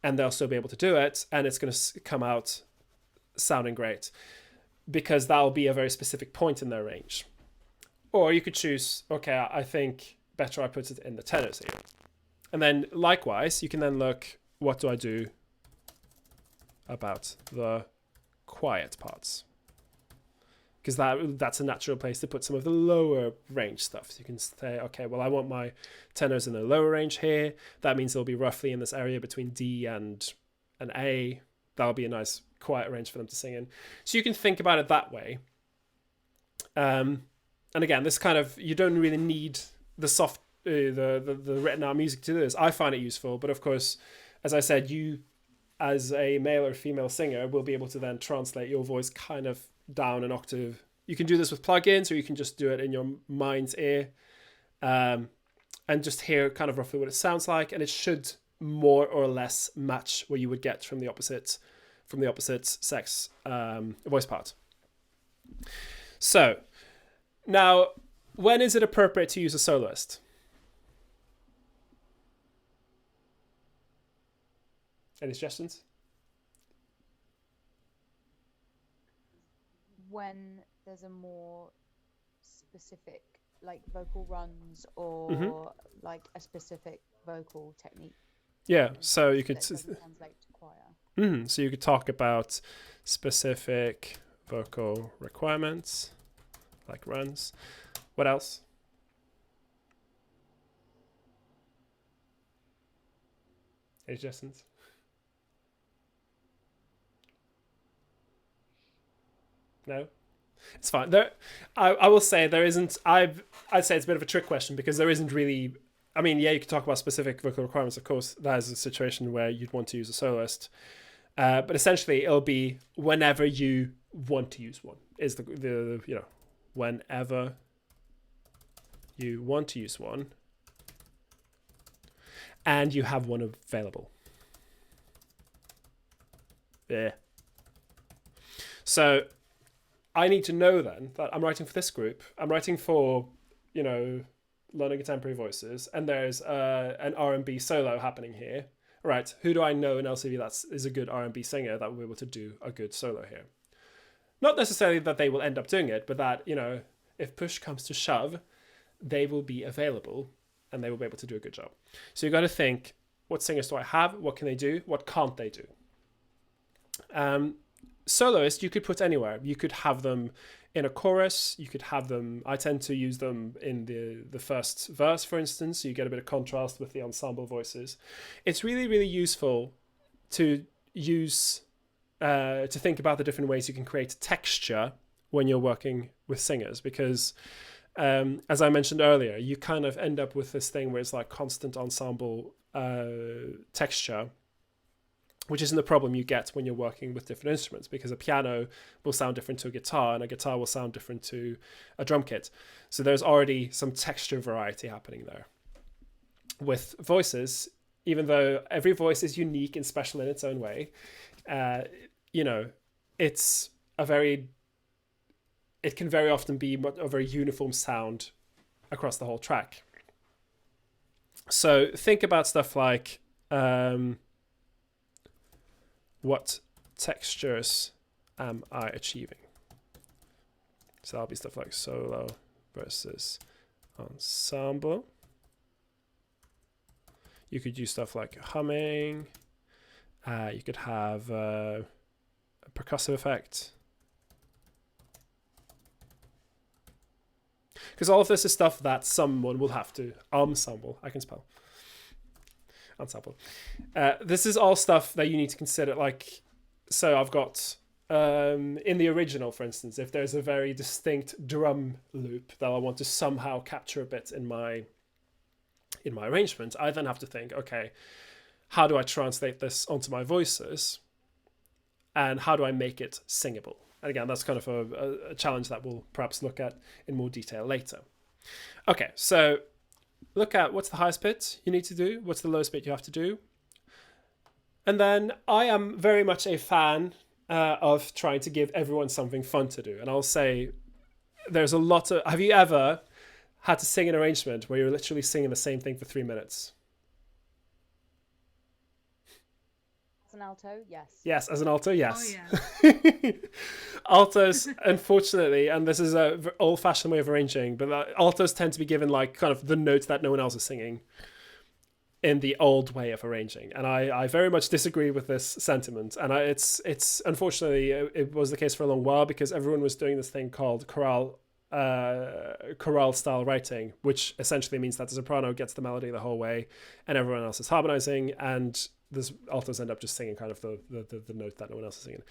and they'll still be able to do it, and it's going to come out sounding great, because that'll be a very specific point in their range. Or you could choose, okay, I think better I put it in the tenors here. And then likewise, you can then look, what do I do about the quiet parts? Because that's a natural place to put some of the lower range stuff. So you can say, okay, well, I want my tenors in the lower range here. That means they'll be roughly in this area between D and A. That'll be a nice quiet range for them to sing in. So you can think about it that way. And again, this kind of, you don't really need the soft, the written out music to do this. I find it useful, but of course, as I said, you as a male or female singer will be able to then translate your voice kind of down an octave. You can do this with plugins, or you can just do it in your mind's ear, and just hear kind of roughly what it sounds like, and it should more or less match what you would get from the opposite sex voice part. So now when is it appropriate to use a soloist? Any suggestions? When there's a more specific, like vocal runs or like a specific vocal technique. Yeah, so you could that doesn't translate to choir. so you could talk about specific vocal requirements, like runs. What else? Any suggestions? No, it's fine. I will say there isn't. I'd say it's a bit of a trick question because there isn't really. I mean, yeah, you could talk about specific vocal requirements. Of course, that is a situation where you'd want to use a soloist, but essentially it'll be whenever you want to use one. Is the whenever you want to use one, and you have one available. Yeah. So I need to know then that I'm writing for this group. I'm writing for, learning contemporary voices, and there's an R&B solo happening here. Right, who do I know in LCV that is a good R&B singer that will be able to do a good solo here? Not necessarily that they will end up doing it, but that, if push comes to shove, they will be available and they will be able to do a good job. So you've got to think, what singers do I have? What can they do? What can't they do? Soloists, you could put anywhere. You could have them in a chorus. You could have them, I tend to use them in the first verse, for instance. So you get a bit of contrast with the ensemble voices. It's really, really useful to use, to think about the different ways you can create texture when you're working with singers, because as I mentioned earlier, you kind of end up with this thing where it's like constant ensemble texture, which isn't the problem you get when you're working with different instruments, because a piano will sound different to a guitar and a guitar will sound different to a drum kit. So there's already some texture variety happening there. With voices, even though every voice is unique and special in its own way, it can very often be a very uniform sound across the whole track. So think about stuff like, what textures am I achieving? So that'll be stuff like solo versus ensemble. You could use stuff like humming. You could have a percussive effect. Because all of this is stuff that someone will have to ensemble. I can spell. Ensemble. This is all stuff that you need to consider. Like, so I've got in the original, for instance, if there's a very distinct drum loop that I want to somehow capture a bit in my arrangement, I then have to think, okay, how do I translate this onto my voices, and how do I make it singable? And again, that's kind of a challenge that we'll perhaps look at in more detail later. Okay, so look at what's the highest bit you need to do, what's the lowest bit you have to do. And then I am very much a fan of trying to give everyone something fun to do. And I'll say there's a lot of... Have you ever had to sing an arrangement where you're literally singing the same thing for 3 minutes? As an alto, yes. Yes, as an alto, yes. Oh, yeah. Altos, unfortunately, and this is a old-fashioned way of arranging, but altos tend to be given like kind of the notes that no one else is singing in the old way of arranging, and I very much disagree with this sentiment. And it's unfortunately it was the case for a long while, because everyone was doing this thing called choral style writing, which essentially means that the soprano gets the melody the whole way, and everyone else is harmonizing, and the altos end up just singing kind of the note that no one else is singing.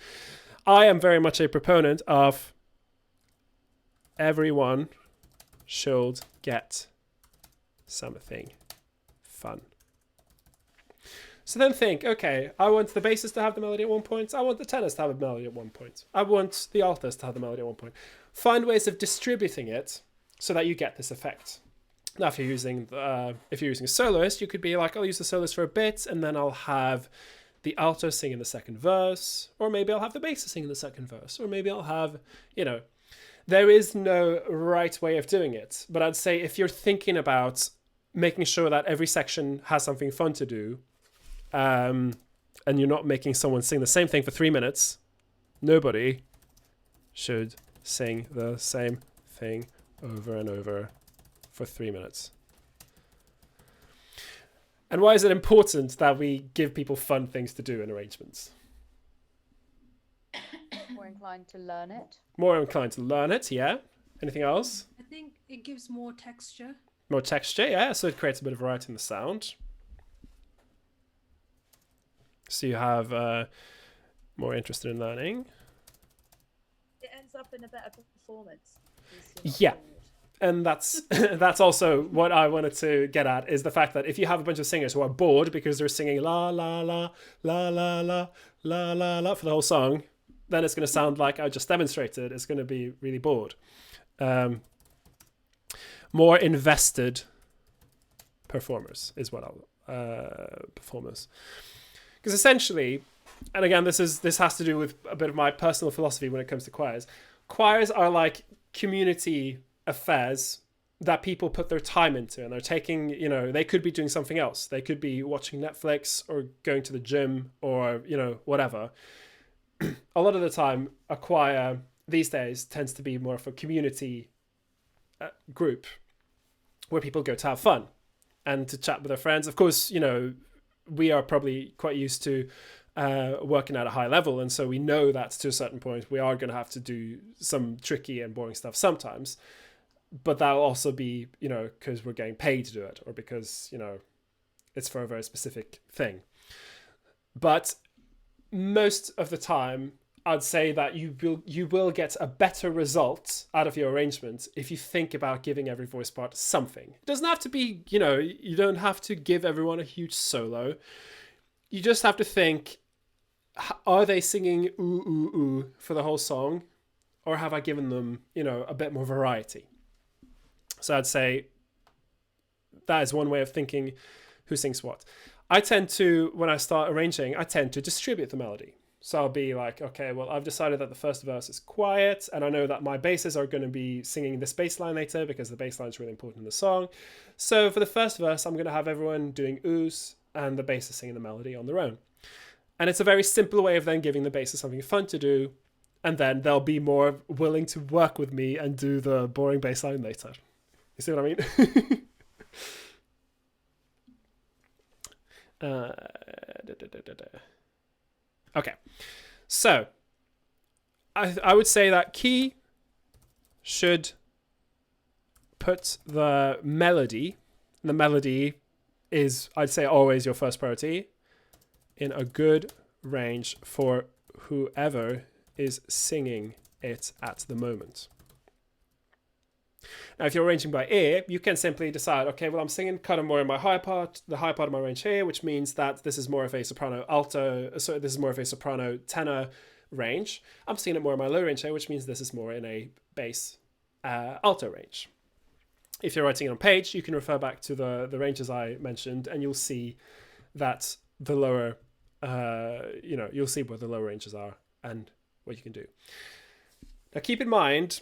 I am very much a proponent of everyone should get something fun. So then think, okay, I want the basses to have the melody at one point. I want the tenors to have a melody at one point. I want the altos to have the melody at one point. Find ways of distributing it so that you get this effect. Now, if you're using a soloist, you could be like, I'll use the soloist for a bit, and then I'll have the alto sing in the second verse, or maybe I'll have the bass sing in the second verse, or maybe I'll have, there is no right way of doing it. But I'd say if you're thinking about making sure that every section has something fun to do, and you're not making someone sing the same thing for 3 minutes, nobody should sing the same thing over and over for 3 minutes. And why is it important that we give people fun things to do in arrangements? More inclined to learn it. More inclined to learn it, yeah. Anything else? I think it gives more texture. More texture, yeah. So it creates a bit of variety in the sound. So you have more interested in learning. It ends up in a better performance. Yeah. And that's that's also what I wanted to get at, is the fact that if you have a bunch of singers who are bored because they're singing la la la la la la la la la for the whole song, then it's going to sound like I just demonstrated. It's going to be really bored. More invested performers is what I'll performers, because essentially, and again, this has to do with a bit of my personal philosophy when it comes to choirs. Choirs are like community affairs that people put their time into, and they're taking, they could be doing something else. They could be watching Netflix or going to the gym or, whatever. A lot of the time, a choir these days tends to be more of a community group where people go to have fun and to chat with their friends. Of course, we are probably quite used to working at a high level, and so we know that to a certain point we are going to have to do some tricky and boring stuff sometimes. But that'll also be, because we're getting paid to do it, or because, it's for a very specific thing. But most of the time, I'd say that you will get a better result out of your arrangement if you think about giving every voice part something. It doesn't have to be, you don't have to give everyone a huge solo. You just have to think, are they singing ooh, ooh, ooh for the whole song? Or have I given them, a bit more variety? So I'd say that is one way of thinking who sings what. I tend to, when I start arranging, I tend to distribute the melody. So I'll be like, okay, well, I've decided that the first verse is quiet, and I know that my basses are going to be singing this bass line later because the bass line is really important in the song. So for the first verse, I'm going to have everyone doing oohs and the bass is singing the melody on their own. And it's a very simple way of then giving the basses something fun to do, and then they'll be more willing to work with me and do the boring bass line later. You see what I mean? Okay, so I would say that key should put the melody is, I'd say, always your first priority, in a good range for whoever is singing it at the moment. Now, if you're arranging by ear, you can simply decide, okay, well, I'm singing kind of more in my high part, the high part of my range here, which means that this is more of a soprano alto, so this is more of a soprano tenor range. I'm singing it more in my low range here, which means this is more in a bass alto range. If you're writing it on page, you can refer back to the ranges I mentioned, and you'll see that the lower, you'll see what the lower ranges are and what you can do. Now, keep in mind,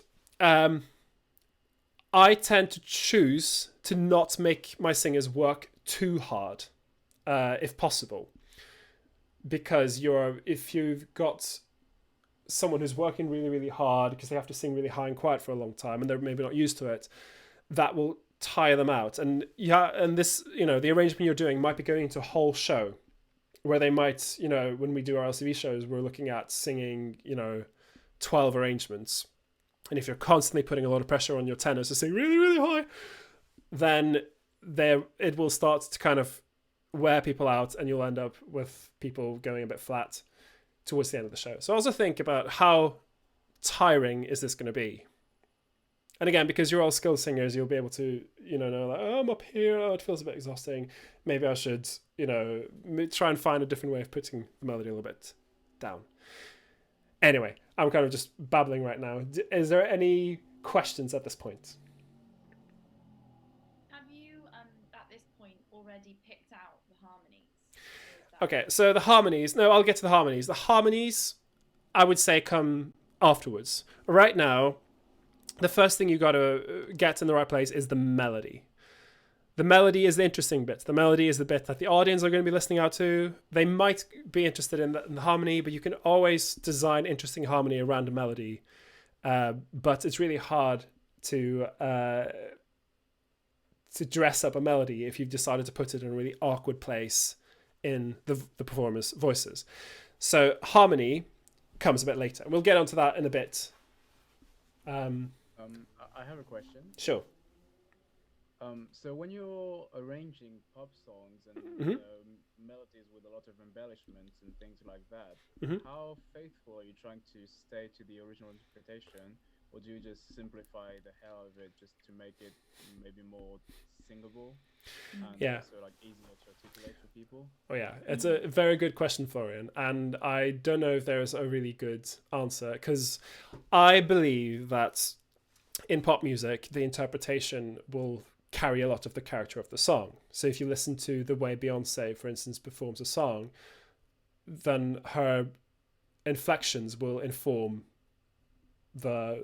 I tend to choose to not make my singers work too hard, if possible. Because if you've got someone who's working really, really hard because they have to sing really high and quiet for a long time and they're maybe not used to it, that will tire them out. And this, the arrangement you're doing might be going into a whole show where they might, when we do our LCV shows, we're looking at singing, 12 arrangements. And if you're constantly putting a lot of pressure on your tenors to sing really, really high, then it will start to kind of wear people out, and you'll end up with people going a bit flat towards the end of the show. So also think about how tiring is this going to be. And again, because you're all skilled singers, you'll be able to, know like, oh, I'm up here, it feels a bit exhausting. Maybe I should, try and find a different way of putting the melody a little bit down. Anyway, I'm kind of just babbling right now. Is there any questions at this point? Have you, at this point, already picked out the harmonies? Okay, so the harmonies. No, I'll get to the harmonies. The harmonies, I would say, come afterwards. Right now, the first thing you got to get in the right place is the melody. The melody is the interesting bit. The melody is the bit that the audience are going to be listening out to. They might be interested in the harmony, but you can always design interesting harmony around a melody. But it's really hard to dress up a melody if you've decided to put it in a really awkward place in the performers' voices. So harmony comes a bit later. We'll get onto that in a bit. I have a question. Sure. So when you're arranging pop songs and melodies with a lot of embellishments and things like that, how faithful are you trying to stay to the original interpretation, or do you just simplify the hell of it just to make it maybe more singable and also like easier to articulate for people? Oh yeah, it's a very good question, Florian, and I don't know if there's a really good answer, because I believe that in pop music the interpretation will carry a lot of the character of the song. So if you listen to the way Beyonce, for instance, performs a song, then her inflections will inform the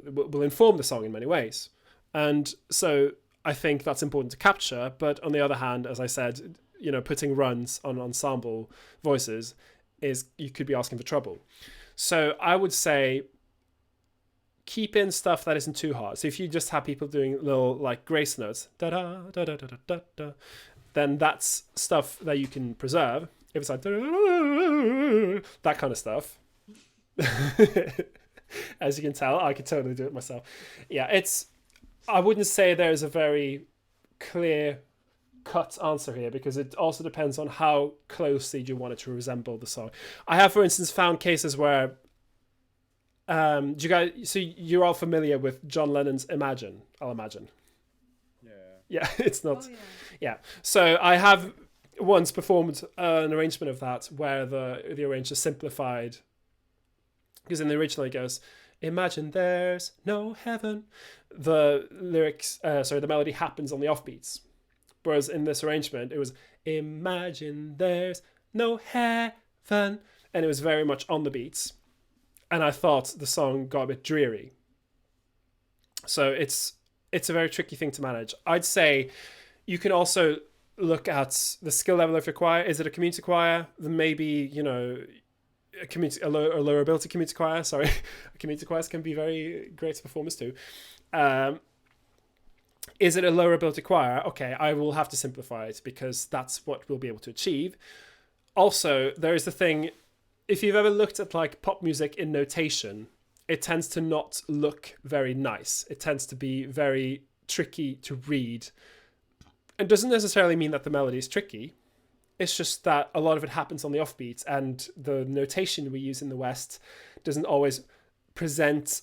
song in many ways. And so I think that's important to capture. But on the other hand, as I said, putting runs on ensemble voices you could be asking for trouble. So I would say keep in stuff that isn't too hard. So if you just have people doing little like grace notes, da da da da da da da, then that's stuff that you can preserve. If it's like that kind of stuff, as you can tell, I could totally do it myself. Yeah, I wouldn't say there's a very clear cut answer here, because it also depends on how closely you want it to resemble the song. I have, for instance, found cases where do you guys? So you're all familiar with John Lennon's "Imagine"? I'll imagine. Yeah, it's not. Oh, yeah. So I have once performed an arrangement of that where the arranger simplified, because in the original it goes, "Imagine there's no heaven." The the melody happens on the offbeats, whereas in this arrangement it was "Imagine there's no heaven," and it was very much on the beats. And I thought the song got a bit dreary. So it's a very tricky thing to manage. I'd say you can also look at the skill level of your choir. Is it a community choir? Then maybe, a lower ability community choir. Sorry, community choirs can be very great performers too. Is it a lower ability choir? Okay, I will have to simplify it, because that's what we'll be able to achieve. Also, there is the thing, if you've ever looked at like pop music in notation, it tends to not look very nice. It tends to be very tricky to read. It doesn't necessarily mean that the melody is tricky. It's just that a lot of it happens on the offbeats, and the notation we use in the West doesn't always present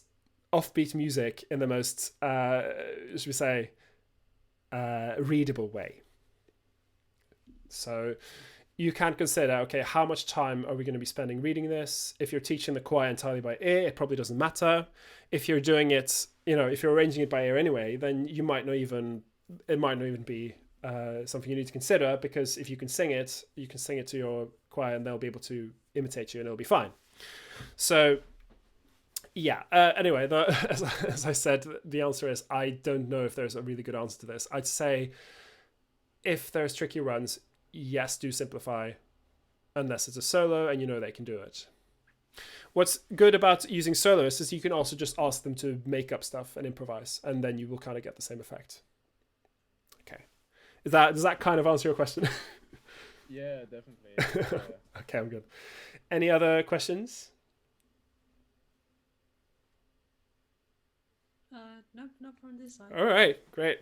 offbeat music in the most, should we say, readable way. So you can consider, okay, how much time are we going to be spending reading this? If you're teaching the choir entirely by ear, it probably doesn't matter. If you're doing it, if you're arranging it by ear anyway, then it might not even be something you need to consider, because if you can sing it to your choir and they'll be able to imitate you and it'll be fine. So yeah, anyway, as I said, the answer is I don't know if there's a really good answer to this. I'd say if there's tricky runs, yes, do simplify, unless it's a solo and they can do it. What's good about using soloists is you can also just ask them to make up stuff and improvise, and then you will kind of get the same effect. Okay. Does that kind of answer your question? Yeah, definitely. Yeah. Okay, I'm good. Any other questions? No, not from this side. All right, great.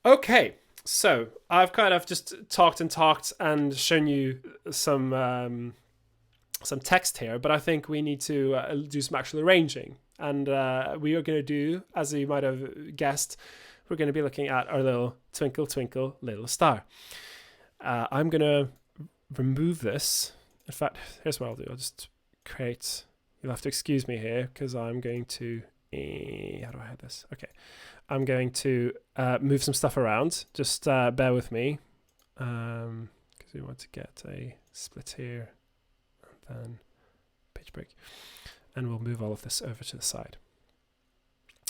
Okay. So I've kind of just talked and shown you some text here, but I think we need to do some actual arranging. And we are going to do, as you might have guessed, we're going to be looking at our little Twinkle, Twinkle, Little Star. I'm going to remove this. In fact, here's what I'll do. I'll just create, you'll have to excuse me here, because I'm going to, how do I hide this? Okay. I'm going to move some stuff around. Just bear with me, because we want to get a split here, and then pitch break, and we'll move all of this over to the side.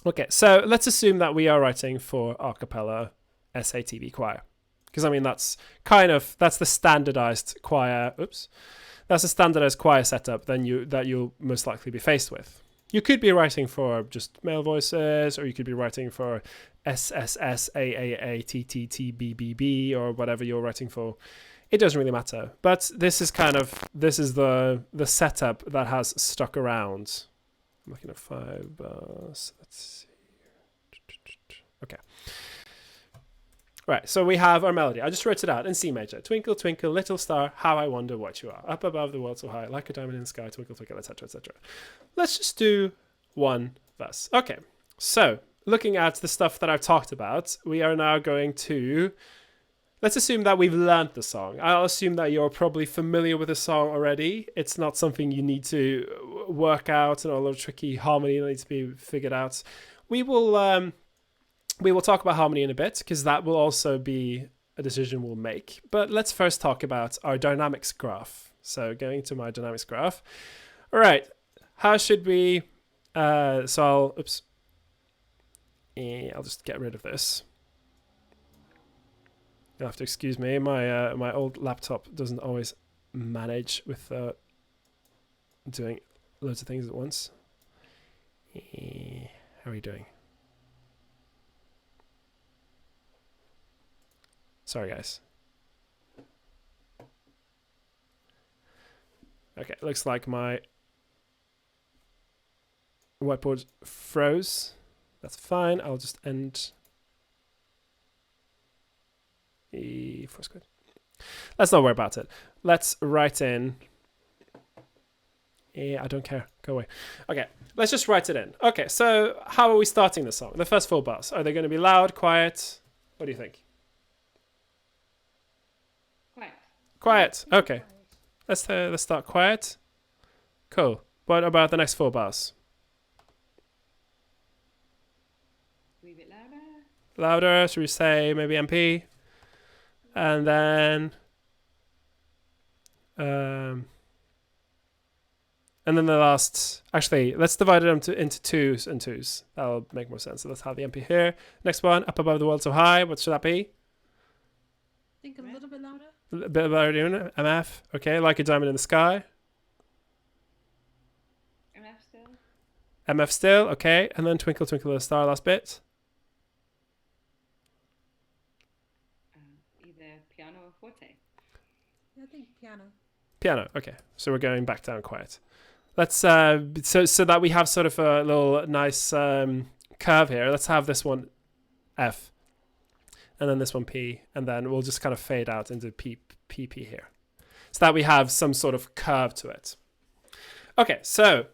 Okay, so let's assume that we are writing for acapella SATV choir. Because I mean that's the standardized choir. Oops, that's a standardized choir setup. Then you'll most likely be faced with. You could be writing for just male voices, or you could be writing for SSS, AAA, TTT, BBB, or whatever you're writing for. It doesn't really matter. But this is the setup that has stuck around. I'm looking at 5 bars. Let's see. Okay. Right, so we have our melody. I just wrote it out in C major. Twinkle, twinkle, little star, how I wonder what you are. Up above the world so high, like a diamond in the sky, twinkle, twinkle, etc., etc. Let's just do one verse. Okay, so looking at the stuff that I've talked about, we are now going to... Let's assume that we've learned the song. I'll assume that you're probably familiar with the song already. It's not something you need to work out and all the tricky harmony that needs to be figured out. We will talk about harmony in a bit, because that will also be a decision we'll make. But let's first talk about our dynamics graph. So going to my dynamics graph. All right, how should we... I'll just get rid of this. You'll have to excuse me. My old laptop doesn't always manage with doing loads of things at once. How are you doing? Sorry, guys. Okay, looks like my whiteboard froze. That's fine. I'll just end. Force code. Let's not worry about it. Let's write in. I don't care. Go away. Okay, let's just write it in. Okay, so how are we starting the song? The first 4 bars. Are they going to be loud, quiet? What do you think? Quiet. Okay. Let's start quiet. Cool. What about the next 4 bars? A bit louder. Louder. Should we say maybe MP? And then the last. Actually, let's divide it into 2s and 2s. That'll make more sense. So let's have the MP here. Next one, up above the world so high. What should that be? Think a little bit louder. A bit louder, MF. Okay, like a diamond in the sky. MF still. MF still, okay. And then twinkle, twinkle, little star, last bit. Either piano or forte. I think piano. Piano, okay. So we're going back down quiet. Let's so that we have sort of a little nice curve here. Let's have this one F. And then this one P, and then we'll just kind of fade out into PP here. So that we have some sort of curve to it. Okay, so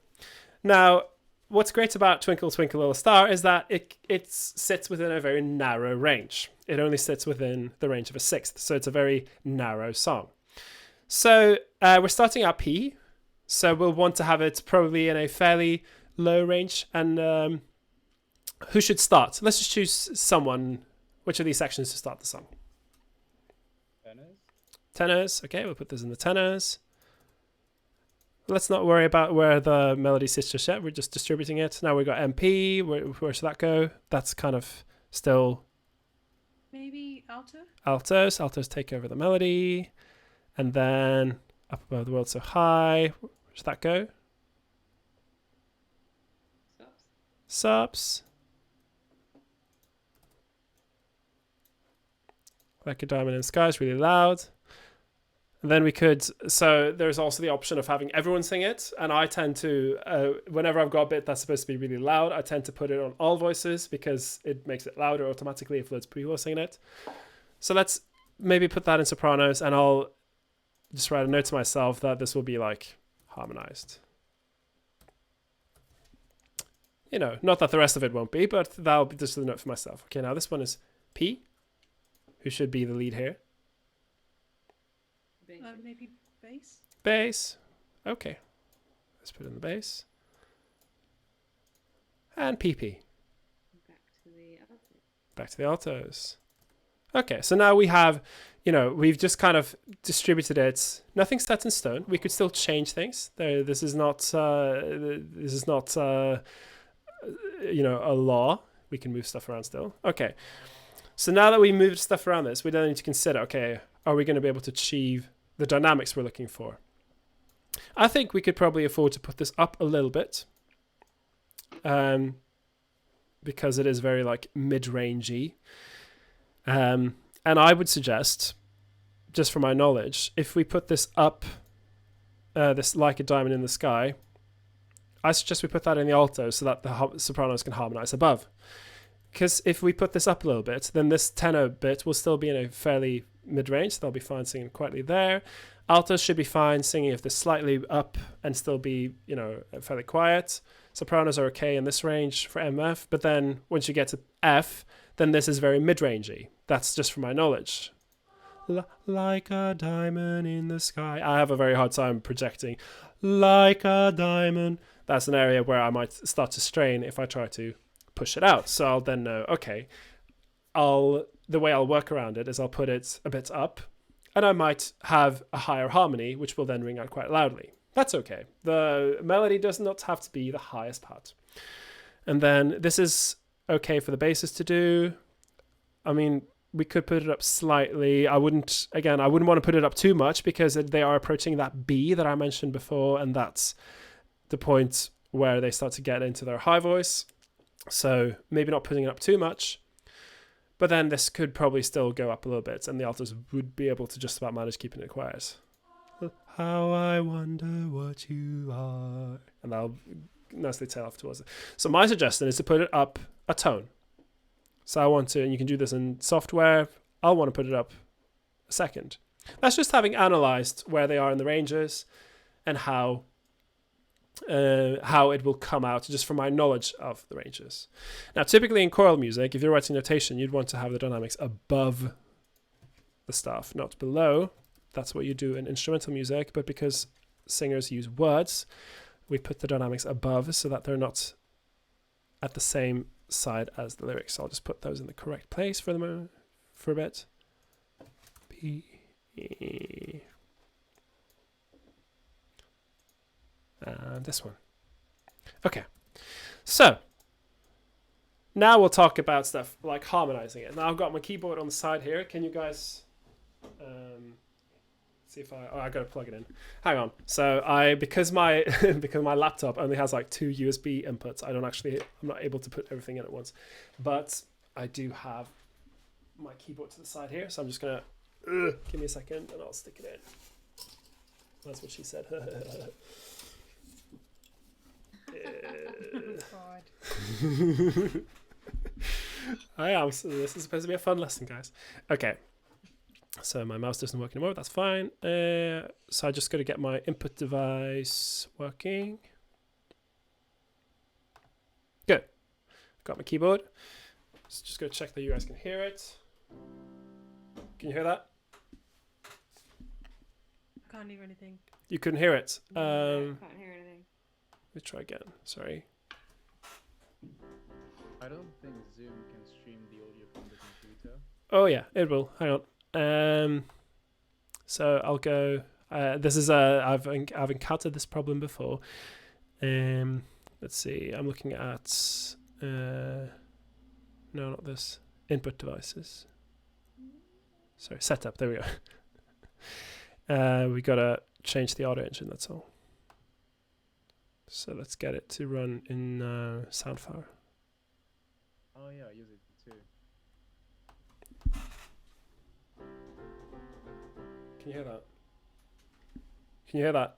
now what's great about Twinkle Twinkle Little Star is that it sits within a very narrow range. It only sits within the range of a sixth, so it's a very narrow song. So we're starting at P, so we'll want to have it probably in a fairly low range. And who should start? Let's just choose someone. Which of these sections to start the song? Tenors. Tenors. Okay, we'll put this in the tenors. Let's not worry about where the melody sits just yet. We're just distributing it. Now we've got MP. Where should that go? That's kind of still... Maybe alto? Altos. Altos take over the melody. And then up above the world so high. Where should that go? Subs. Like a diamond in the sky is really loud. And then we could, so there's also the option of having everyone sing it. And I tend to, whenever I've got a bit that's supposed to be really loud, I tend to put it on all voices because it makes it louder automatically if loads of people are singing it. So let's maybe put that in sopranos, and I'll just write a note to myself that this will be like harmonized. You know, not that the rest of it won't be, but that'll be just a note for myself. Okay, now this one is P. Who should be the lead here? Maybe bass? Bass. Okay. Let's put in the bass. And PP. Back to the altos. Okay, so now we have, we've just kind of distributed it. Nothing's set in stone. We could still change things. This is not a law. We can move stuff around still. Okay. So now that we moved stuff around this, we then need to consider, okay, are we going to be able to achieve the dynamics we're looking for? I think we could probably afford to put this up a little bit. Because it is very like mid-rangey. And I would suggest, just from my knowledge, if we put this up, this like a diamond in the sky, I suggest we put that in the alto so that the sopranos can harmonize above. Because if we put this up a little bit, then this tenor bit will still be in a fairly mid-range, so they'll be fine singing quietly there. Altos should be fine singing if they're slightly up and still be, fairly quiet. Sopranos are okay in this range for MF, but then once you get to F, then this is very mid-rangey. That's just from my knowledge. Like a diamond in the sky. I have a very hard time projecting like a diamond. That's an area where I might start to strain if I try to push it out. So I'll then know, okay, the way I'll work around it is I'll put it a bit up, and I might have a higher harmony, which will then ring out quite loudly. That's okay. The melody does not have to be the highest part. And then this is okay for the basses to do. I mean, we could put it up slightly. I wouldn't want to put it up too much because they are approaching that B that I mentioned before, and that's the point where they start to get into their high voice. So maybe not putting it up too much. But then this could probably still go up a little bit, and the altos would be able to just about manage keeping it quiet. How I wonder what you are. And that'll nicely tail off towards it. So my suggestion is to put it up a tone. So I want to, and you can do this in software, I'll want to put it up a second. That's just having analyzed where they are in the ranges and how it will come out just from my knowledge of the ranges. Now, typically in choral music, if you're writing notation, you'd want to have the dynamics above the staff, not below. That's what you do in instrumental music, but because singers use words, we put the dynamics above so that they're not at the same side as the lyrics. So I'll just put those in the correct place for a bit. B, E, and this one. Okay, so now we'll talk about stuff like harmonizing it. Now I've got my keyboard on the side here. Can you guys see if I gotta plug it in? Hang on. So because my laptop only has like 2 USB inputs, I'm not able to put everything in at once. But I do have my keyboard to the side here, so I'm just gonna give me a second and I'll stick it in. That's what she said. God. I am. So this is supposed to be a fun lesson, guys. Okay. So my mouse doesn't work anymore. That's fine. So I just got to get my input device working. Good. Got my keyboard. Just go check that you guys can hear it. Can you hear that? I can't hear anything. You couldn't hear it. I can't hear anything. Let me try again. Sorry. I don't think Zoom can stream the audio from the computer. Oh yeah, it will. Hang on. So I'll go. This is I've encountered this problem before. Let's see. I'm looking at no, not this. Input devices. Sorry, setup. There we go. We gotta change the audio engine. That's all. So let's get it to run in Soundfire. Oh yeah, I use it too. Can you hear that? Can you hear that?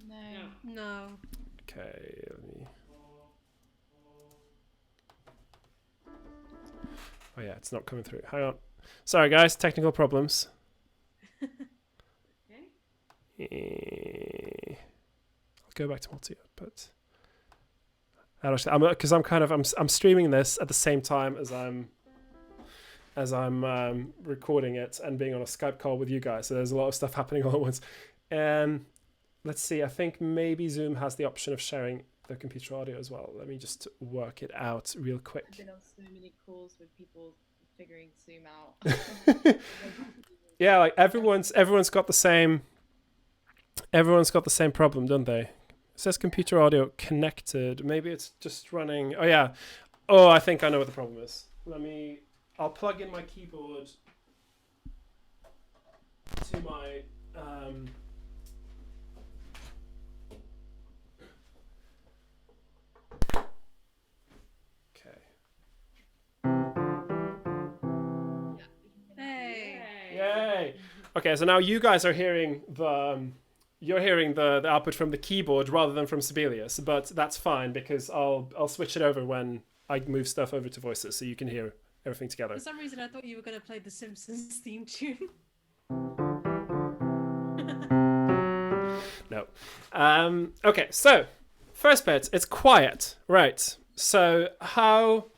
No. No. Okay, let me. Oh yeah, it's not coming through. Hang on. Sorry guys, technical problems. Okay. I'll go back to multi-output. Because I'm streaming this at the same time as I'm recording it and being on a Skype call with you guys. So there's a lot of stuff happening all at once. Let's see. I think maybe Zoom has the option of sharing the computer audio as well. Let me just work it out real quick. I've been on so many calls with people figuring Zoom out. Yeah, like everyone's got the same problem, don't they? says computer audio connected. Maybe it's just running. Oh yeah. Oh, I think I know what the problem is. I'll plug in my keyboard to my okay. Hey. Yay! Okay, so now you guys are hearing the output from the keyboard rather than from Sibelius, but that's fine because I'll switch it over when I move stuff over to voices, so you can hear everything together. For some reason, I thought you were going to play the Simpsons theme tune. No. Okay, so first bit, it's quiet, right? So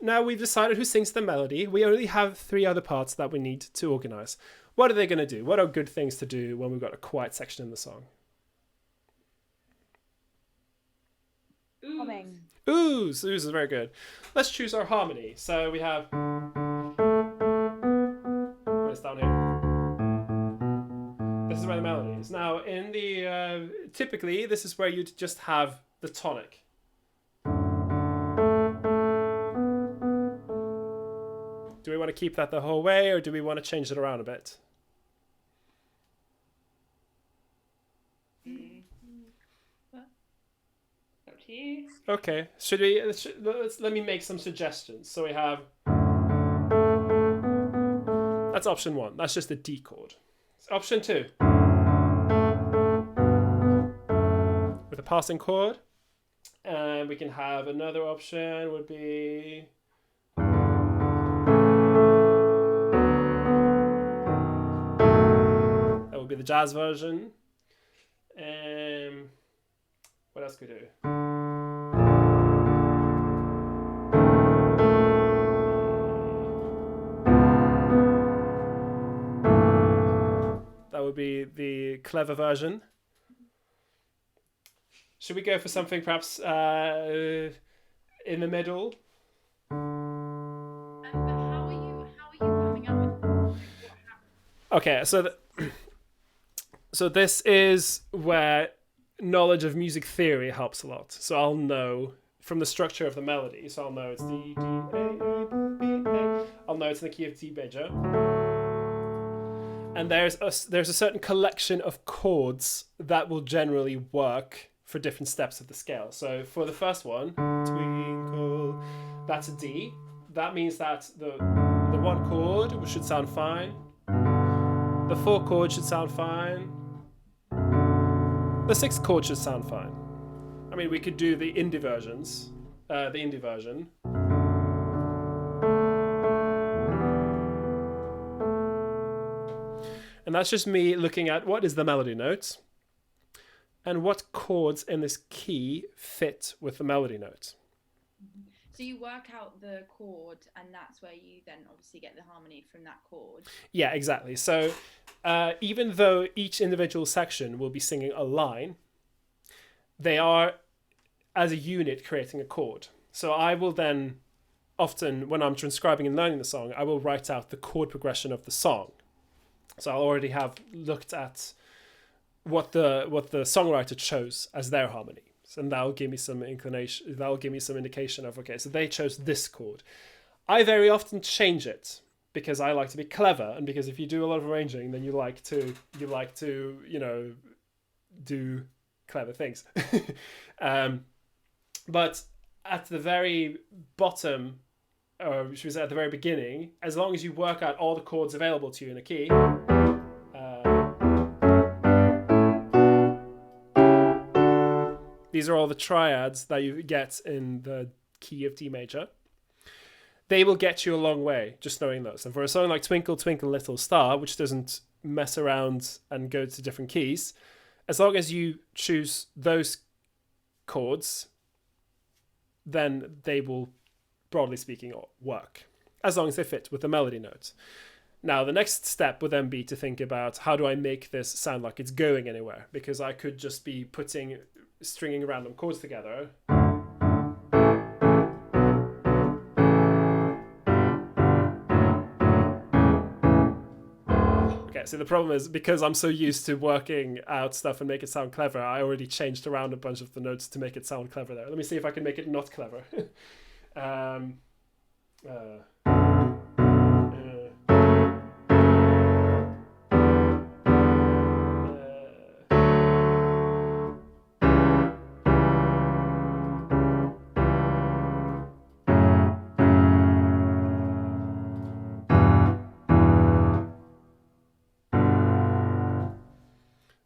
now we've decided who sings the melody. We only have 3 other parts that we need to organize. What are they going to do? What are good things to do when we've got a quiet section in the song? Humming. Oohs is very good. Let's choose our harmony. So we have... Where's down here? This is where the melody is. Now, in the... typically, this is where you'd just have the tonic. Do we want to keep that the whole way, or do we want to change it around a bit? Up to you. Okay, let me make some suggestions. So we have... That's option 1. That's just a D chord. Option 2. With a passing chord. And we can have another option would be... That would be the jazz version. What else could we do? That would be the clever version. Should we go for something perhaps in the middle? But how are you coming up with what happened? Okay, so this is where knowledge of music theory helps a lot. So I'll know from the structure of the melody. So I'll know it's D, D, A, B, A. I'll know it's in the key of D major. And there's a certain collection of chords that will generally work for different steps of the scale. So for the first one, twinkle, that's a D. That means that the 1 chord should sound fine. The 4 chord should sound fine. The 6th chord should sound fine. I mean, we could do the indie versions. The indie version. And that's just me looking at what is the melody note and what chords in this key fit with the melody note. So you work out the chord, and that's where you then obviously get the harmony from that chord. Yeah, exactly. So even though each individual section will be singing a line, they are, as a unit, creating a chord. So I will then, often when I'm transcribing and learning the song, I will write out the chord progression of the song. So I'll already have looked at what the songwriter chose as their harmony. And that'll give me some inclination. That'll give me some indication of, okay, so they chose this chord. I very often change it because I like to be clever, and because if you do a lot of arranging, then you like to do clever things. But at the very bottom, or should we say at the very beginning, as long as you work out all the chords available to you in a key. These are all the triads that you get in the key of D major. They will get you a long way, just knowing those. And for a song like Twinkle, Twinkle, Little Star, which doesn't mess around and go to different keys, as long as you choose those chords, then they will, broadly speaking, work, as long as they fit with the melody note. Now, the next step would then be to think about, how do I make this sound like it's going anywhere? Because I could just be stringing random chords together. Okay, Okay, so the problem is because I'm so used to working out stuff and make it sound clever, I already changed around a bunch of the notes to make it sound clever there. Let me see if I can make it not clever. um,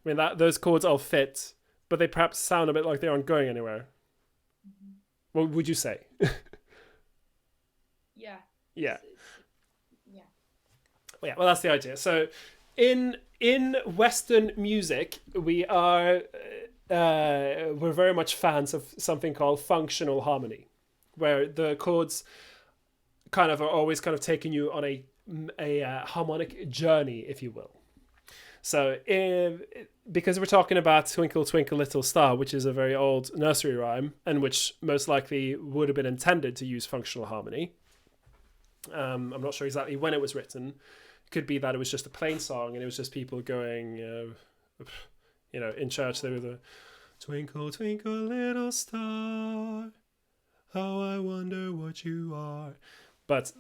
I mean, those chords all fit, but they perhaps sound a bit like they aren't going anywhere. What would you say? Yeah. Yeah. Yeah. Yeah, well, that's the idea. So in Western music, we're very much fans of something called functional harmony, where the chords kind of are always kind of taking you on a harmonic journey, if you will. So because we're talking about Twinkle, Twinkle, Little Star, which is a very old nursery rhyme, and which most likely would have been intended to use functional harmony. I'm not sure exactly when it was written. It could be that it was just a plain song, and it was just people going, in church, they were the Twinkle, Twinkle, Little Star, how I wonder what you are. But,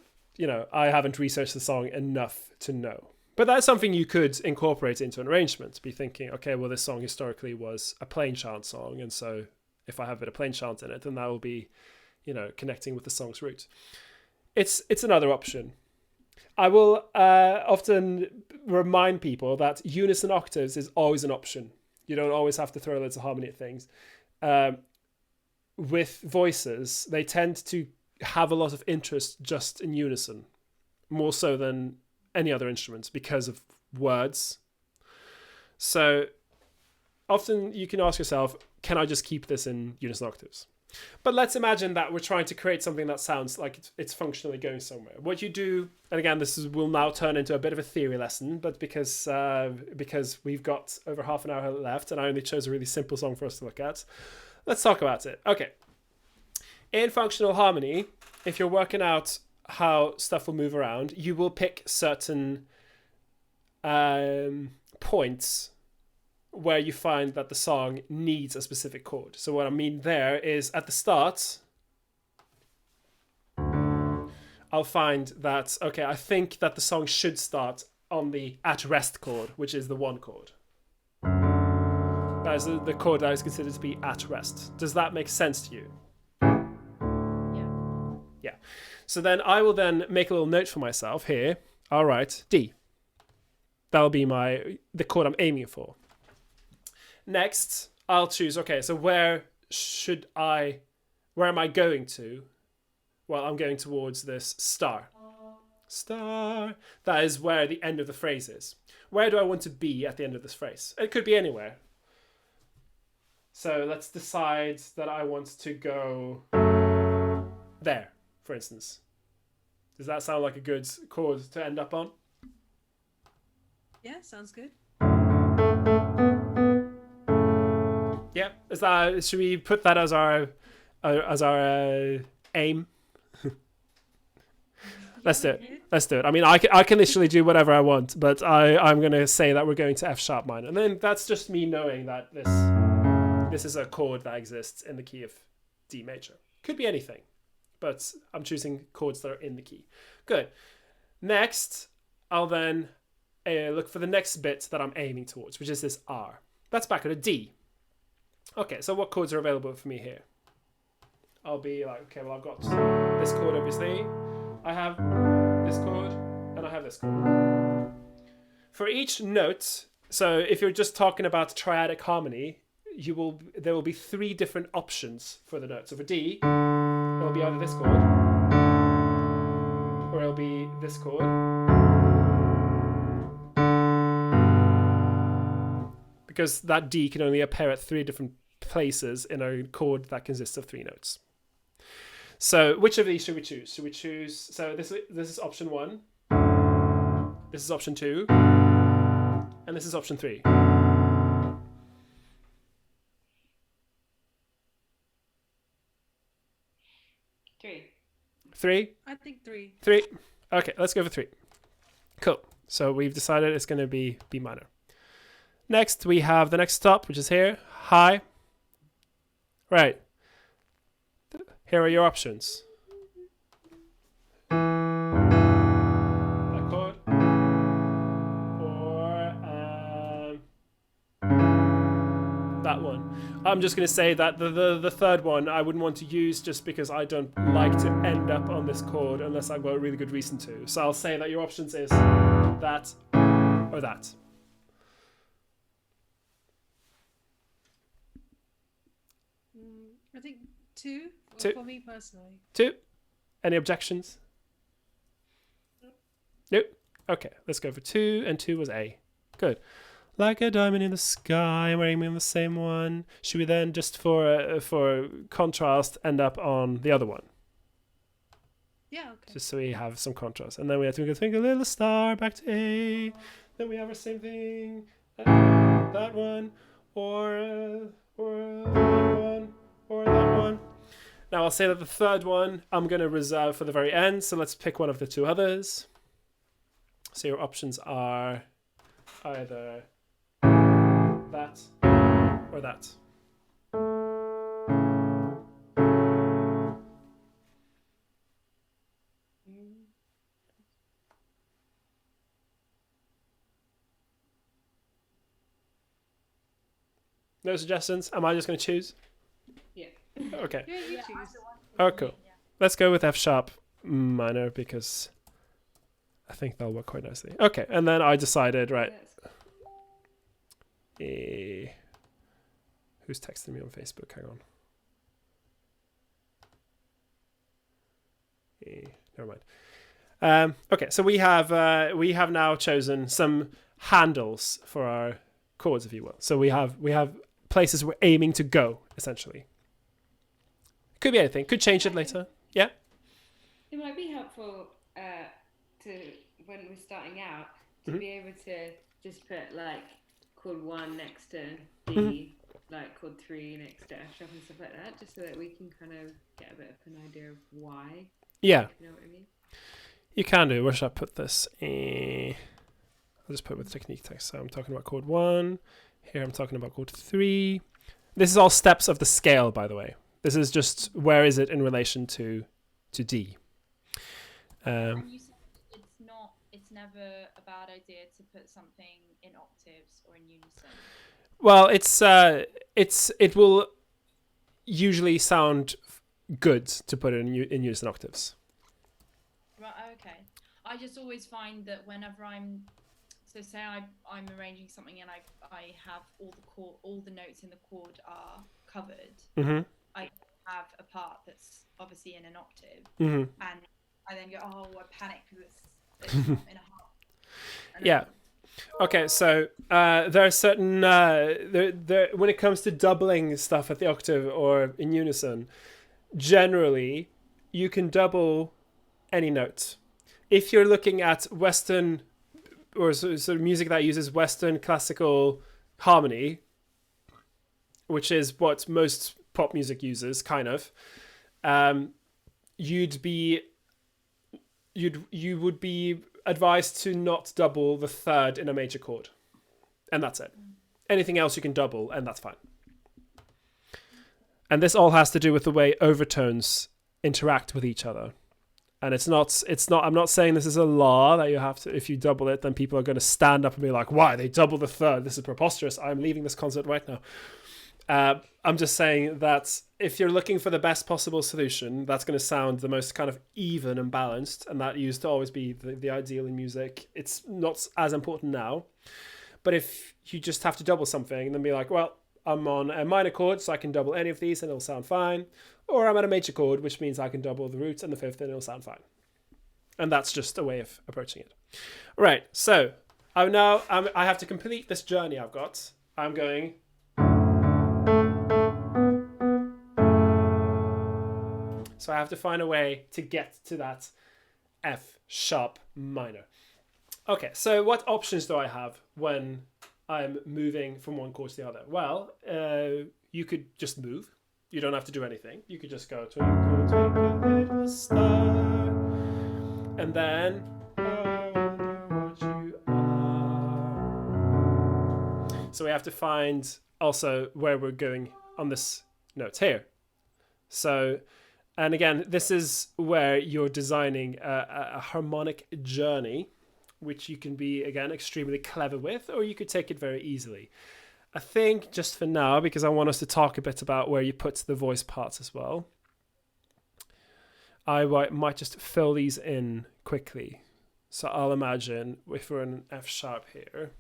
I haven't researched the song enough to know. But that's something you could incorporate into an arrangement. Be thinking, okay, well, this song historically was a plain chant song, and so if I have a bit of plain chant in it, then that will be, connecting with the song's root. It's another option. I will often remind people that unison octaves is always an option. You don't always have to throw loads of harmony at things. With voices, they tend to have a lot of interest just in unison, more so than any other instruments because of words. So often you can ask yourself, can I just keep this in unison octaves? But let's imagine that we're trying to create something that sounds like it's functionally going somewhere. What you do, and again, will now turn into a bit of a theory lesson, but because we've got over half an hour left and I only chose a really simple song for us to look at, let's talk about it. Okay. In functional harmony, if you're working out how stuff will move around, you will pick certain points where you find that the song needs a specific chord. So what I mean there is at the start, I'll find that, okay, I think that the song should start on the at rest chord, which is the 1 chord. That is the chord that is considered to be at rest. Does that make sense to you? Yeah. So then I will then make a little note for myself here. All right, D. That'll be the chord I'm aiming for. Next, I'll choose, okay, so where am I going to? Well, I'm going towards this star. Star. That is where the end of the phrase is. Where do I want to be at the end of this phrase? It could be anywhere. So let's decide that I want to go there, for instance. Does that sound like a good chord to end up on? Yeah, sounds good. Yeah, should we put that as our aim? Let's do it. I mean, I can literally do whatever I want, but I'm going to say that we're going to F sharp minor. And then that's just me knowing that this is a chord that exists in the key of D major. Could be anything, but I'm choosing chords that are in the key. Good. Next, I'll then look for the next bit that I'm aiming towards, which is this R. That's back at a D. Okay, so what chords are available for me here? I'll be like, okay, well, I've got this chord, obviously. I have this chord, and I have this chord. For each note, so if you're just talking about triadic harmony, there will be 3 different options for the note. So for D, it'll be either this chord, or it'll be this chord, because that D can only appear at 3 different places in a chord that consists of 3 notes. So which of these should we choose? Should we choose, so this is option 1, this is option 2, and this is option 3. Three. 3? I think 3. 3. Okay, let's go for 3. Cool. So we've decided it's going to be B minor. Next, we have the next stop, which is here, high. Right. Here are your options. That chord. Or that one. I'm just going to say that the third one I wouldn't want to use just because I don't like to end up on this chord unless I've got a really good reason to. So I'll say that your options is that or that. I think two. Two. For me personally. 2. Any objections? Nope. Okay, let's go for 2, and 2 was A. Good. Like a diamond in the sky, I'm aiming on the same one. Should we then, just for contrast, end up on the other one? Yeah, okay. Just so we have some contrast. And then we have to go twinkle little star, back to A. Then we have our same thing. That one, or that one, or that one. Now I'll say that the third one I'm going to reserve for the very end. So let's pick one of the two others. So your options are either that or that. No suggestions? Am I just going to choose? Yeah. Okay. Yeah, you choose. Oh, cool. Let's go with F sharp minor because I think that'll work quite nicely. Okay, and then I decided, right. Who's texting me on Facebook? Hang on. Never mind. Okay, so we have now chosen some handles for our chords, if you will. So we have places we're aiming to go, essentially. Could be anything. Could change it later. Yeah. It might be helpful to when we're starting out to be able to just put like chord 1 next to D, like chord 3 next to F sharp and stuff like that, just so that we can kind of get a bit of an idea of why. Yeah. You know what I mean? You can do. Where should I put this? I'll just put it with technique text. So I'm talking about chord 1. Here I'm talking about chord 3. This is all steps of the scale, by the way. This is just where is it in relation to D. And you said it's never a bad idea to put something in octaves or in unison. Well, it will usually sound good to put it in unison octaves. Right. Okay. I just always find that whenever I'm arranging something and I have all the notes in the chord are covered. Mm-hmm. I have a part that's obviously in an octave, Mm-hmm. and I then go, I panic because it's not in a half. Yeah. Okay, so there are certain there when it comes to doubling stuff at the octave or in unison, generally you can double any note. If you're looking at Western or sort of music that uses Western classical harmony, which is what most pop music uses, kind of, you would be advised to not double the third in a major chord, and that's it. Anything else you can double, and that's fine. And this all has to do with the way overtones interact with each other. And it's not, I'm not saying this is a law that you have to, if you double it, then people are going to stand up and be like, why, they double the third? This is preposterous. I'm leaving this concert right now. I'm just saying that if you're looking for the best possible solution, that's going to sound the most kind of even and balanced. And that used to always be the ideal in music. It's not as important now. But if you just have to double something and then be like, well, I'm on a minor chord, so I can double any of these and it'll sound fine. Or I'm at a major chord, which means I can double the root and the fifth and it'll sound fine. And that's just a way of approaching it. Right, so I have to complete this journey I've got. I'm going... So I have to find a way to get to that F sharp minor. Okay, so what options do I have when I'm moving from one chord to the other? Well, you could just move. You don't have to do anything. You could just go twinkle, twinkle, little star. And then I wonder what you So we have to find also where we're going on this note here. So, and again, this is where you're designing a harmonic journey, which you can be, again, extremely clever with, or you could take it very easily. I think just for now, because I want us to talk a bit about where you put the voice parts as well, I might just fill these in quickly. So I'll imagine if we're in an F sharp here,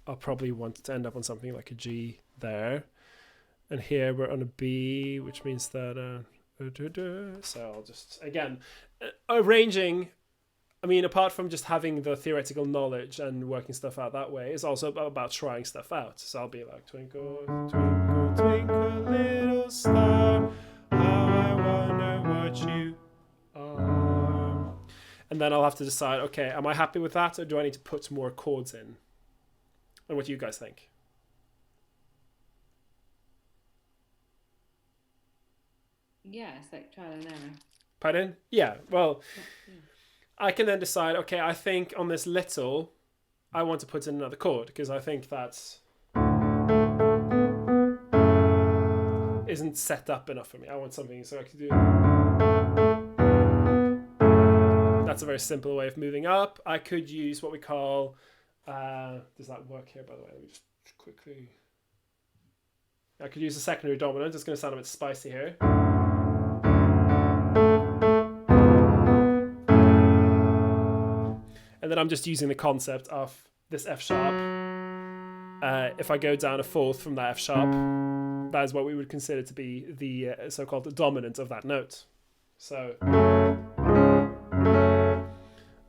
I'll probably want to end up on something like a G there. And here we're on a B, which means that... so I'll just, again, arranging... I mean, apart from just having the theoretical knowledge and working stuff out that way, it's also about trying stuff out. So I'll be like, twinkle, twinkle, twinkle, little star, how I wonder what you are. And then I'll have to decide, okay, am I happy with that, or do I need to put more chords in? And what do you guys think? Yeah, it's like trial and error. Pardon? Yeah, well... Yeah. I can then decide, okay, I think on this little, I want to put in another chord, because I think that's isn't set up enough for me. I want something so I could do... That's a very simple way of moving up. I could use what we call... does that work here, by the way? Let me just quickly... I could use a secondary dominant. It's going to sound a bit spicy here. And then I'm just using the concept of this F sharp. If I go down a fourth from that F sharp, that is what we would consider to be the so-called dominant of that note. So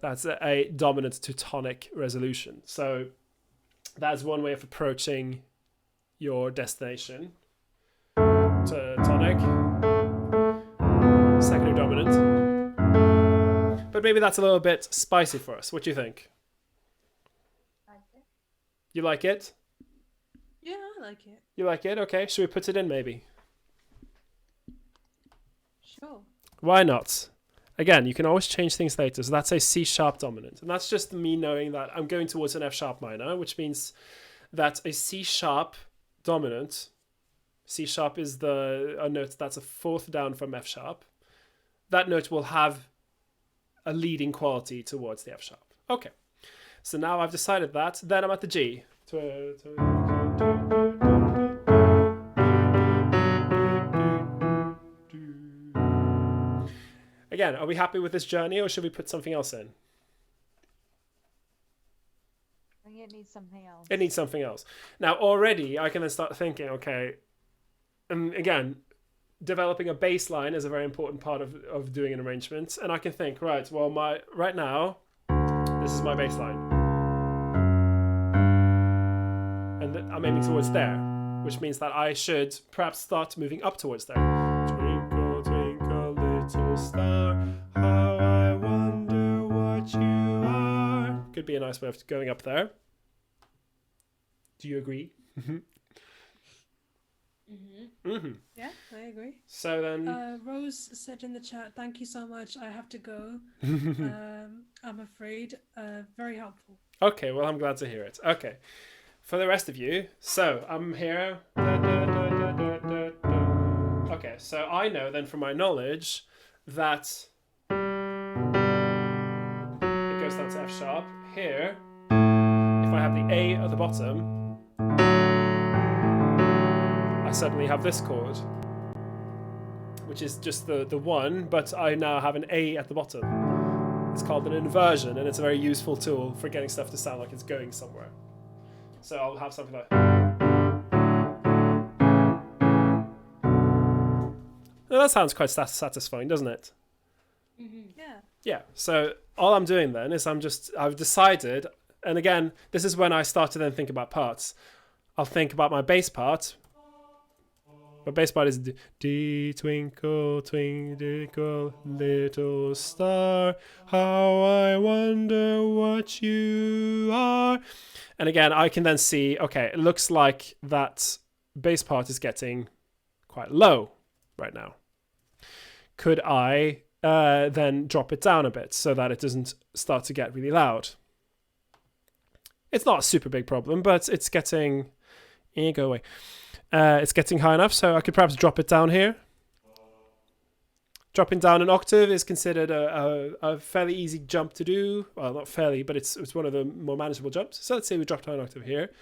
that's a dominant to tonic resolution. So that's one way of approaching your destination. To tonic, secondary dominant. But maybe that's a little bit spicy for us. What do you think? Like it. You like it? Yeah, I like it. You like it? Okay. Should we put it in maybe? Sure. Why not? Again, you can always change things later. So that's a C sharp dominant. And that's just me knowing that I'm going towards an F sharp minor, which means that a C sharp dominant, C sharp is a note that's a fourth down from F sharp. That note will have a leading quality towards the F sharp. Okay, so now I've decided that. Then I'm at the G. Again, are we happy with this journey, or should we put something else in? I think it needs something else. It needs something else. Now, already, I can then start thinking, okay, and again, developing a bass line is a very important part of doing an arrangement. And I can think, right, well, right now, this is my bass line. And I'm aiming towards there, which means that I should perhaps start moving up towards there. Twinkle, twinkle, little star, how I wonder what you are. Could be a nice way of going up there. Do you agree? Yeah, I agree. So then... Rose said in the chat, thank you so much. I have to go. I'm afraid. Very helpful. Okay, well, I'm glad to hear it. Okay. For the rest of you, so I'm here. Okay, so I know then from my knowledge that it goes down to F sharp. Here, if I have the A at the bottom, I suddenly have this chord, which is just the one, but I now have an A at the bottom. It's called an inversion, and it's a very useful tool for getting stuff to sound like it's going somewhere. So I'll have something like... Well, that sounds quite satisfying, doesn't it? Yeah. Yeah, so all I'm doing then is I've decided, and again, this is when I start to then think about parts. I'll think about my bass part. My bass part is D, twinkle, twinkle, little star, how I wonder what you are. And again, I can then see, okay, it looks like that bass part is getting quite low right now. Could I then drop it down a bit so that it doesn't start to get really loud? It's not a super big problem, but it's getting Go away. It's getting high enough, so I could perhaps drop it down here. Dropping down an octave is considered a fairly easy jump to do. Well, not fairly, but it's one of the more manageable jumps. So let's say we drop down an octave here.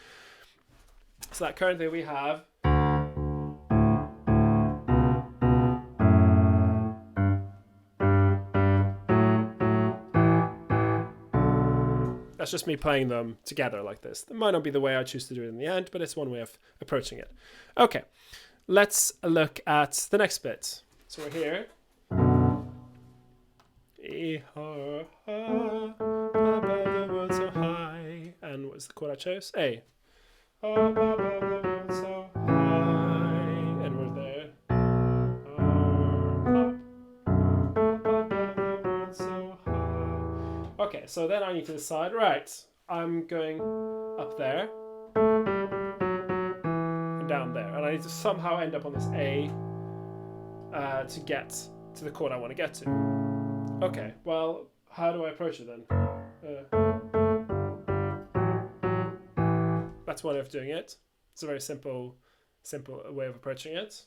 So that currently we have. That's just me playing them together like this. That might not be the way I choose to do it in the end, but it's one way of approaching it. Okay, let's look at the next bit. So we're here. Above the world so high. And what's the chord I chose? A. Above the world so high. And we're there. Above the world so high. Okay, so then I need to decide, right, I'm going up there and down there. And I need to somehow end up on this A to get to the chord I want to get to. Okay, well, how do I approach it then? That's one way of doing it. It's a very simple way of approaching it.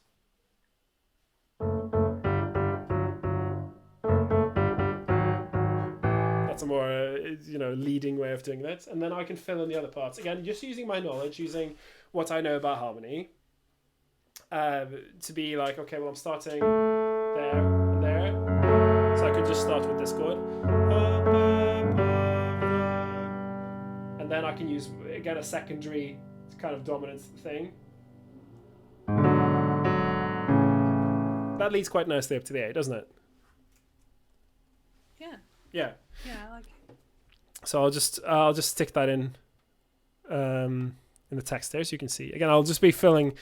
That's a more, leading way of doing that. And then I can fill in the other parts. Again, just using my knowledge, using what I know about harmony, to be like, okay, well, I'm starting there and there. So I could just start with this chord. And then I can use, again, a secondary kind of dominant thing. That leads quite nicely up to the A, doesn't it? Yeah. Yeah. Yeah, I like it. So I'll just stick that in the text there so you can see. Again, I'll just be filling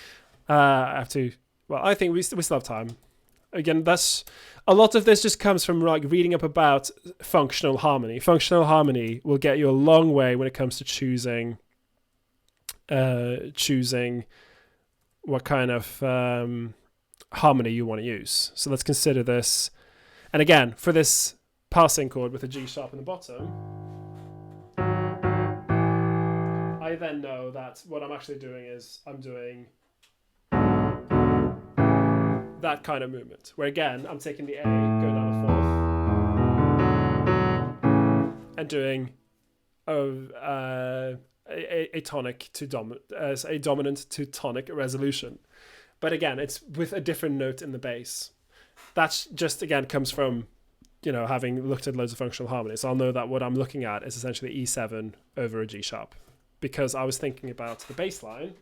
I think we still have time. Again, that's a lot of this just comes from like reading up about functional harmony. Functional harmony will get you a long way when it comes to choosing what kind of harmony you want to use. So let's consider this. And again, for this passing chord with a G sharp in the bottom, I then know that what I'm actually doing is I'm doing that kind of movement, where again I'm taking the A, going down a fourth, and doing a tonic to dominant to tonic resolution. But again, it's with a different note in the bass. That's just again comes from having looked at loads of functional harmonies. I'll know that what I'm looking at is essentially E7 over a G sharp, because I was thinking about the bass line.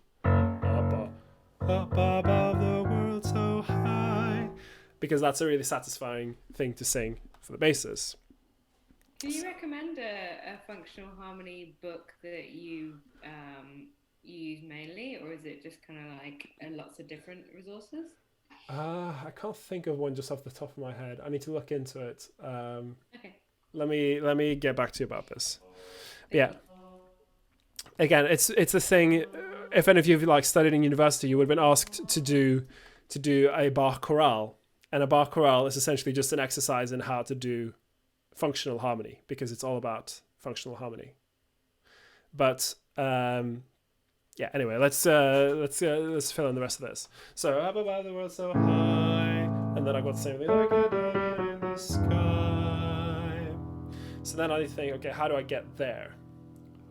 Up above the world so high, because that's a really satisfying thing to sing for the basses. Do you recommend a functional harmony book that you use mainly, or is it just kind of like lots of different resources? I can't think of one just off the top of my head. I need to look into it. Okay. Let me get back to you about this. Yeah. Again, it's a thing. If any of you have studied in university, you would have been asked to do a bar chorale, and a bar chorale is essentially just an exercise in how to do functional harmony, because it's all about functional harmony. But anyway, let's fill in the rest of this. So up above the world so high, and then I got the same thing like a diamond in the sky. So then I think, okay, how do I get there?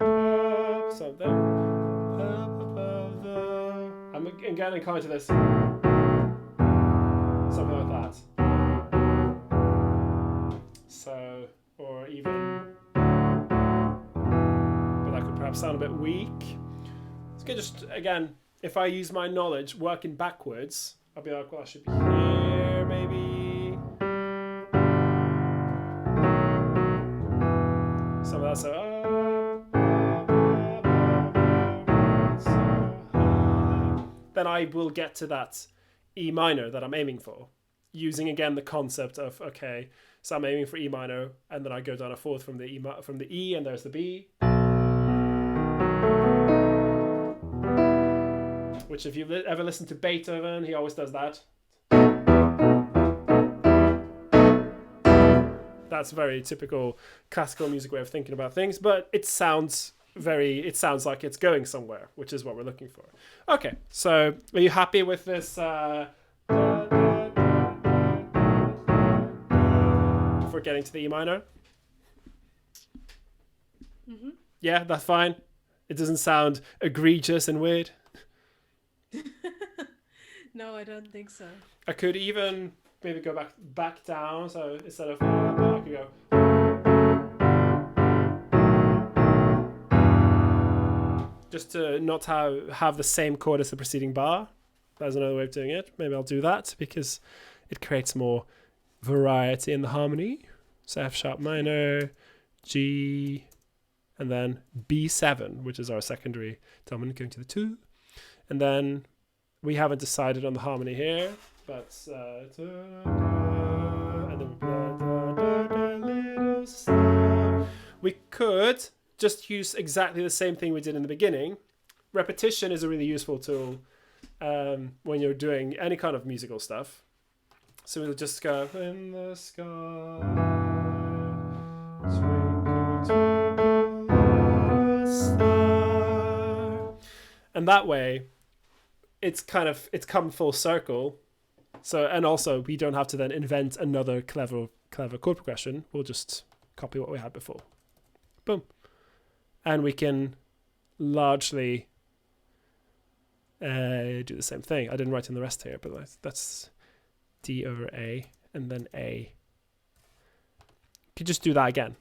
Up something. Up above the. I'm again inclined to this. Something like that. So, or even, but that could perhaps sound a bit weak. It's good. Just again, if I use my knowledge working backwards, I'll be like, well, I should be here, maybe. Some of that. So. Then I will get to that E minor that I'm aiming for, using again the concept of, okay, so I'm aiming for E minor, and then I go down a fourth from the E, and there's the B. Which, if you've ever listened to Beethoven, he always does that. That's a very typical classical music way of thinking about things, but it sounds it sounds like it's going somewhere, which is what we're looking for. Okay, so are you happy with this? Before getting to the E minor? Mm-hmm. Yeah, that's fine. It doesn't sound egregious and weird. No, I don't think so. I could even maybe go back down. So instead of I could go. Just to not have the same chord as the preceding bar. That's another way of doing it. Maybe I'll do that because it creates more variety in the harmony. So F sharp minor, G, and then B7, which is our secondary dominant, going to the 2. And then we haven't decided on the harmony here, but and then little star. We could just use exactly the same thing we did in the beginning. Repetition is a really useful tool when you're doing any kind of musical stuff. So we'll just go in the sky, twinkle, twinkle, star. And that way, it's come full circle. So, and also we don't have to then invent another clever chord progression. We'll just copy what we had before. Boom. And we can largely do the same thing. I didn't write in the rest here, but that's D over A and then A. Could just do that again.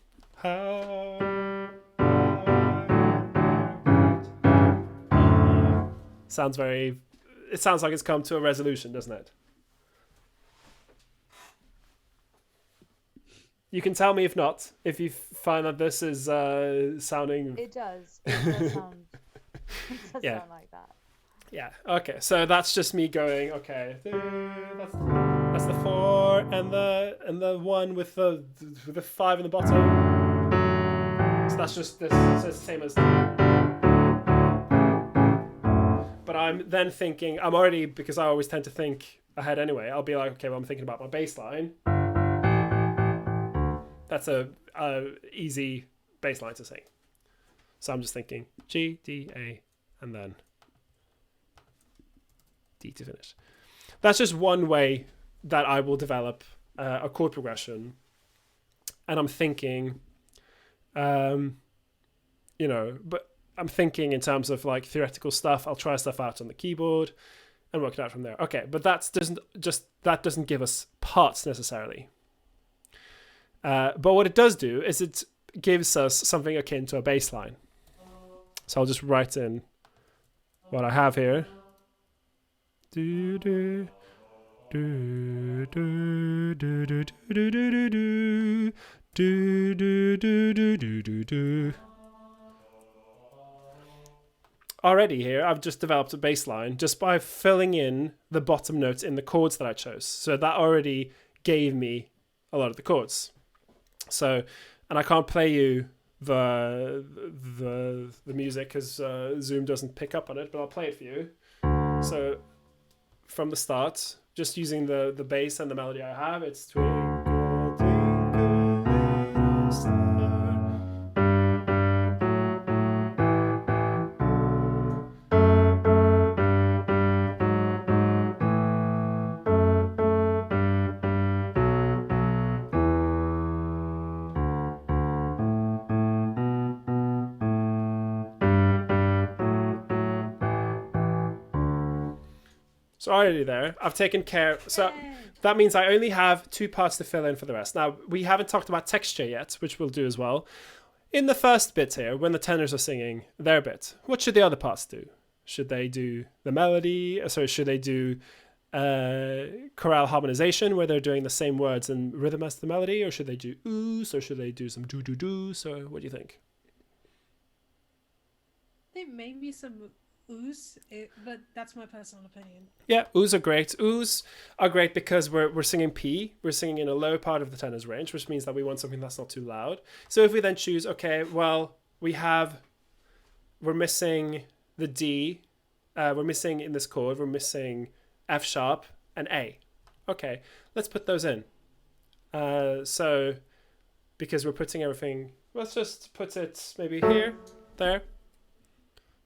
It sounds like it's come to a resolution, doesn't it? You can tell me if not, if you find that this is sounding... It does. It does sound, Yeah. sound like that. Yeah, okay, so that's just me going, okay, that's the 4 and the 1 with the 5 in the bottom. So that's just this, so it's the same as... But I'm then thinking, because I always tend to think ahead anyway, I'll be like, okay, well, I'm thinking about my bass line. That's a easy bass line to sing. So I'm just thinking G, D, A, and then D to finish. That's just one way that I will develop a chord progression. And I'm thinking, but I'm thinking in terms of like theoretical stuff. I'll try stuff out on the keyboard and work it out from there. Okay, but that doesn't give us parts necessarily. But what it does do is it gives us something akin to a bass line. So I'll just write in what I have here. Do do do do do do do do do do do do do do do. Already here, I've just developed a bass line just by filling in the bottom notes in the chords that I chose. So that already gave me a lot of the chords. So, and I can't play you the music because Zoom doesn't pick up on it, but I'll play it for you. So, from the start, just using the bass and the melody I have, it's twinkle, twinkle, little star. So already there, I've taken care. So that means I only have 2 parts to fill in for the rest. Now, we haven't talked about texture yet, which we'll do as well. In the first bit here, when the tenors are singing their bit, what should the other parts do? Should they do the melody? So should they do chorale harmonization, where they're doing the same words and rhythm as the melody? Or should they do oohs? Or should they do some do-do-do? So what do you think? I think maybe some oohs, but that's my personal opinion. Yeah, oohs are great. Oohs are great because we're singing P. We're singing in a low part of the tenor's range, which means that we want something that's not too loud. So if we then choose, okay, well, we're missing the D. We're missing in this chord, we're missing F sharp and A. Okay, let's put those in. So because we're putting everything, let's just put it maybe here. there.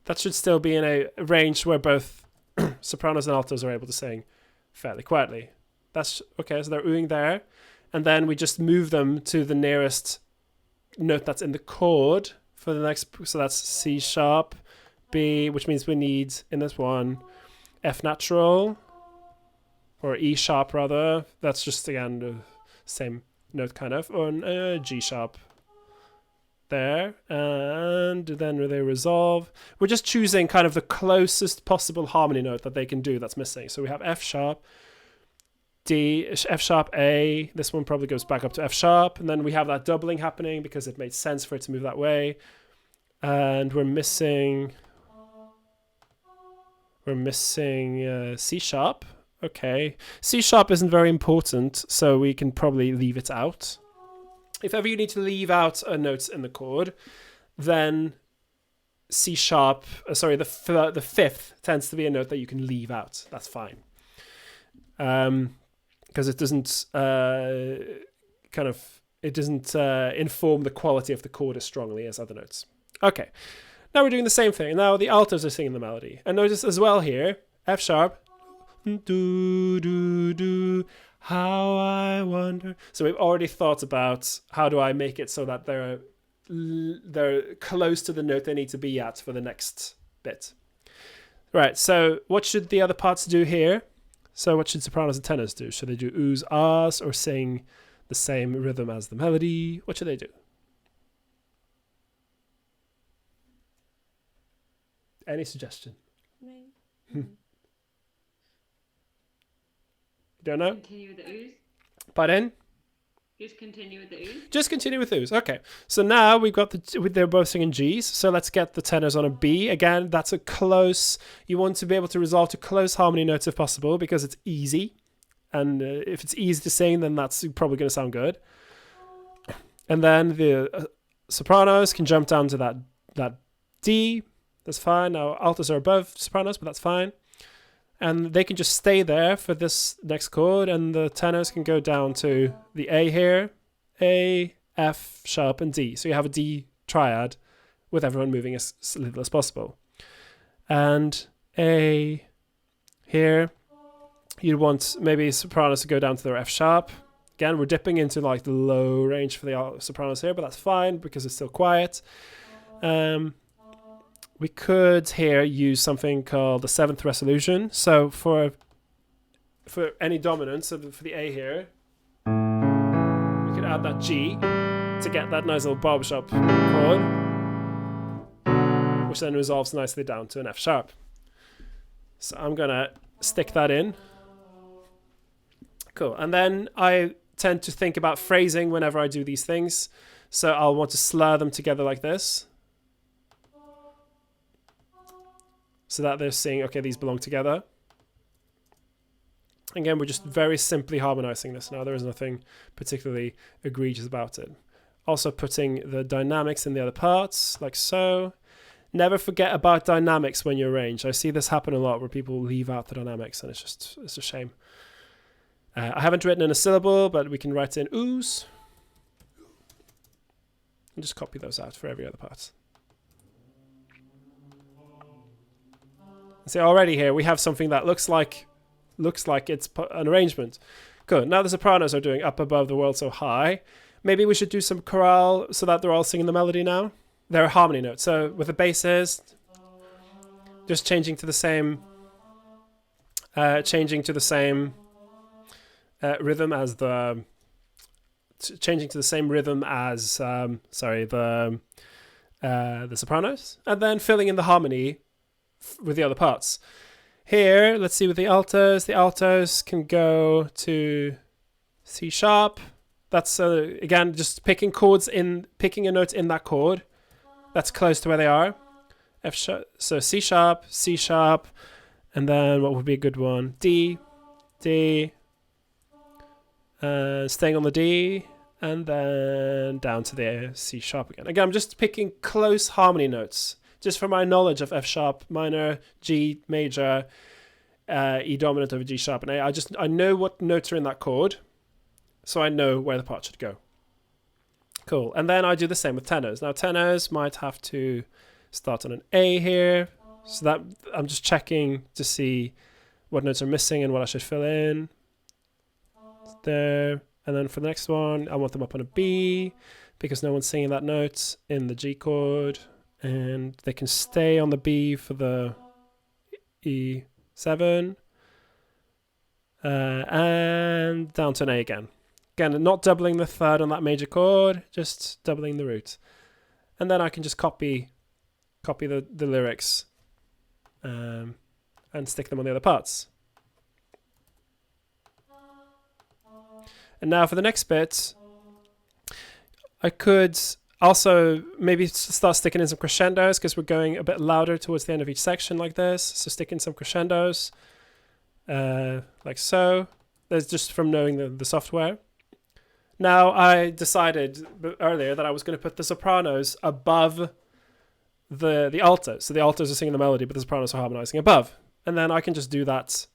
That should still be in a range where both sopranos and altos are able to sing fairly quietly. That's okay, so they're oohing there. And then we just move them to the nearest note that's in the chord for the next. So that's C sharp, B, which means we need, in this one, F natural, or E sharp rather. That's just, again, the same note kind of, or G sharp there. And then they resolve. We're just choosing kind of the closest possible harmony note that they can do that's missing. So we have F sharp, D, F sharp, A. This one probably goes back up to F sharp. And then we have that doubling happening because it made sense for it to move that way. And we're missing C sharp. Okay. C sharp isn't very important, so we can probably leave it out. If ever you need to leave out a note in the chord, then C sharp, the fifth tends to be a note that you can leave out. That's fine. Because it doesn't inform the quality of the chord as strongly as other notes. Okay, now we're doing the same thing. Now the altos are singing the melody. And notice as well here, F sharp, do, do, do, how I wonder. So we've already thought about how do I make it so that they're close to the note they need to be at for the next bit. Right, so what should the other parts do here? So what should sopranos and tenors do? Should they do oohs, ahs, or sing the same rhythm as the melody? What should they do? Any suggestion? You don't know? Continue with the oohs. Pardon? Just continue with the oohs. Just continue with oohs. Okay. So now we've got they're both singing Gs. So let's get the tenors on a B. Again, that's a close. You want to be able to resolve to close harmony notes if possible because it's easy. And if it's easy to sing, then that's probably going to sound good. And then the sopranos can jump down to that D. That's fine. Now altos are above sopranos, but that's fine. And they can just stay there for this next chord, and the tenors can go down to the A here, A, F, sharp, and D. So you have a D triad with everyone moving as little as possible. And A here, you'd want maybe sopranos to go down to their F sharp. Again, we're dipping into like the low range for the sopranos here, but that's fine because it's still quiet. We could here use something called the seventh resolution. So for any dominant, so for the A here, we could add that G to get that nice little barbershop chord, which then resolves nicely down to an F sharp. So I'm going to stick that in. Cool. And then I tend to think about phrasing whenever I do these things. So I'll want to slur them together like this. So that they're saying, okay, these belong together. Again, we're just very simply harmonizing this now. There is nothing particularly egregious about it. Also putting the dynamics in the other parts, like so. Never forget about dynamics when you arrange. I see this happen a lot where people leave out the dynamics, and it's a shame. I haven't written in a syllable, but we can write in oohs. And just copy those out for every other part. See, already here we have something that looks like it's an arrangement. Good. Now the sopranos are doing Up Above the World So High. Maybe we should do some chorale so that they're all singing the melody now. They're a harmony note. So with the basses, just changing to the same rhythm as the sopranos, and then filling in the harmony with the other parts. Here, let's see with the altos can go to C sharp. That's again just picking a note in that chord that's close to where they are. F sharp, so C sharp, and then what would be a good one? D, staying on the D, and then down to the C sharp again. Again, I'm just picking close harmony notes. Just from my knowledge of F sharp minor, G major, E dominant over G sharp and A, I know what notes are in that chord, so I know where the part should go. Cool. And then I do the same with tenors. Now tenors might have to start on an A here. So that I'm just checking to see what notes are missing and what I should fill in. There. And then for the next one, I want them up on a B because no one's singing that note in the G chord. And they can stay on the B for the E7. And down to an A again. Again, not doubling the third on that major chord, just doubling the root. And then I can just copy the lyrics and stick them on the other parts. And now for the next bit, I could also maybe start sticking in some crescendos because we're going a bit louder towards the end of each section like this. So stick in some crescendos, like so. That's just from knowing the software. Now, I decided earlier that I was going to put the sopranos above the altos. So the altos are singing the melody, but the sopranos are harmonizing above. And then I can just do that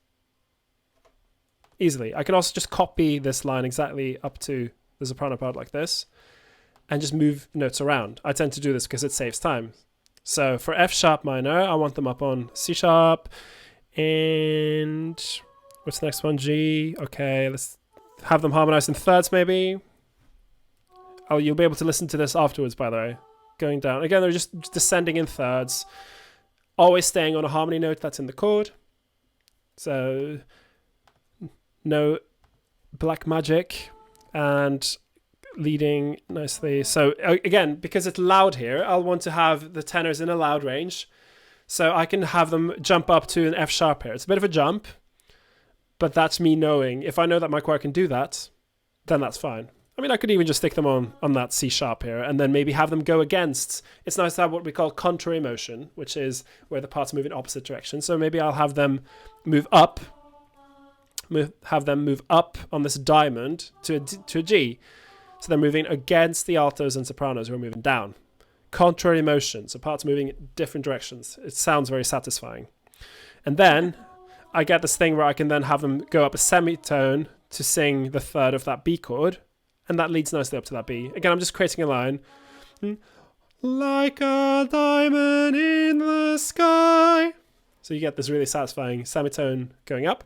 easily. I can also just copy this line exactly up to the soprano part like this and just move notes around. I tend to do this because it saves time. So for F sharp minor, I want them up on C sharp and what's the next one? G. Okay, let's have them harmonized in thirds maybe. Oh, you'll be able to listen to this afterwards, by the way. Going down. Again, they're just descending in thirds. Always staying on a harmony note that's in the chord. So no black magic and leading nicely. So again, because it's loud here, I'll want to have the tenors in a loud range. So I can have them jump up to an F sharp here. It's a bit of a jump, but that's me knowing. If I know that my choir can do that, then that's fine. I mean, I could even just stick them on that C sharp here and then maybe have them go against. It's nice to have what we call contrary motion, which is where the parts move in opposite directions. So maybe I'll have them move up, have them move up on this diamond to a G. So they're moving against the altos and sopranos who are moving down. Contrary motion, so parts moving in different directions. It sounds very satisfying. And then I get this thing where I can then have them go up a semitone to sing the third of that B chord. And that leads nicely up to that B. Again, I'm just creating a line. Like a diamond in the sky. So you get this really satisfying semitone going up.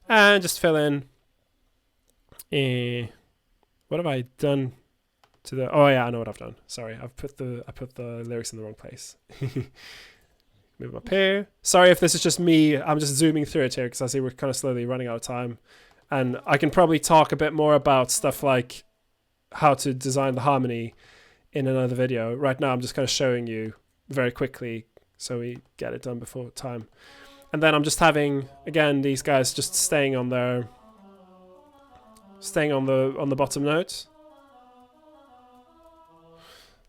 And just fill in. What have I done to the... Oh yeah, I know what I've done. Sorry, I put the lyrics in the wrong place. Move up here. Sorry if this is just me. I'm just zooming through it here because I see we're kind of slowly running out of time. And I can probably talk a bit more about stuff like how to design the harmony in another video. Right now, I'm just kind of showing you very quickly so we get it done before time. And then I'm just having, again, these guys just staying on the bottom note.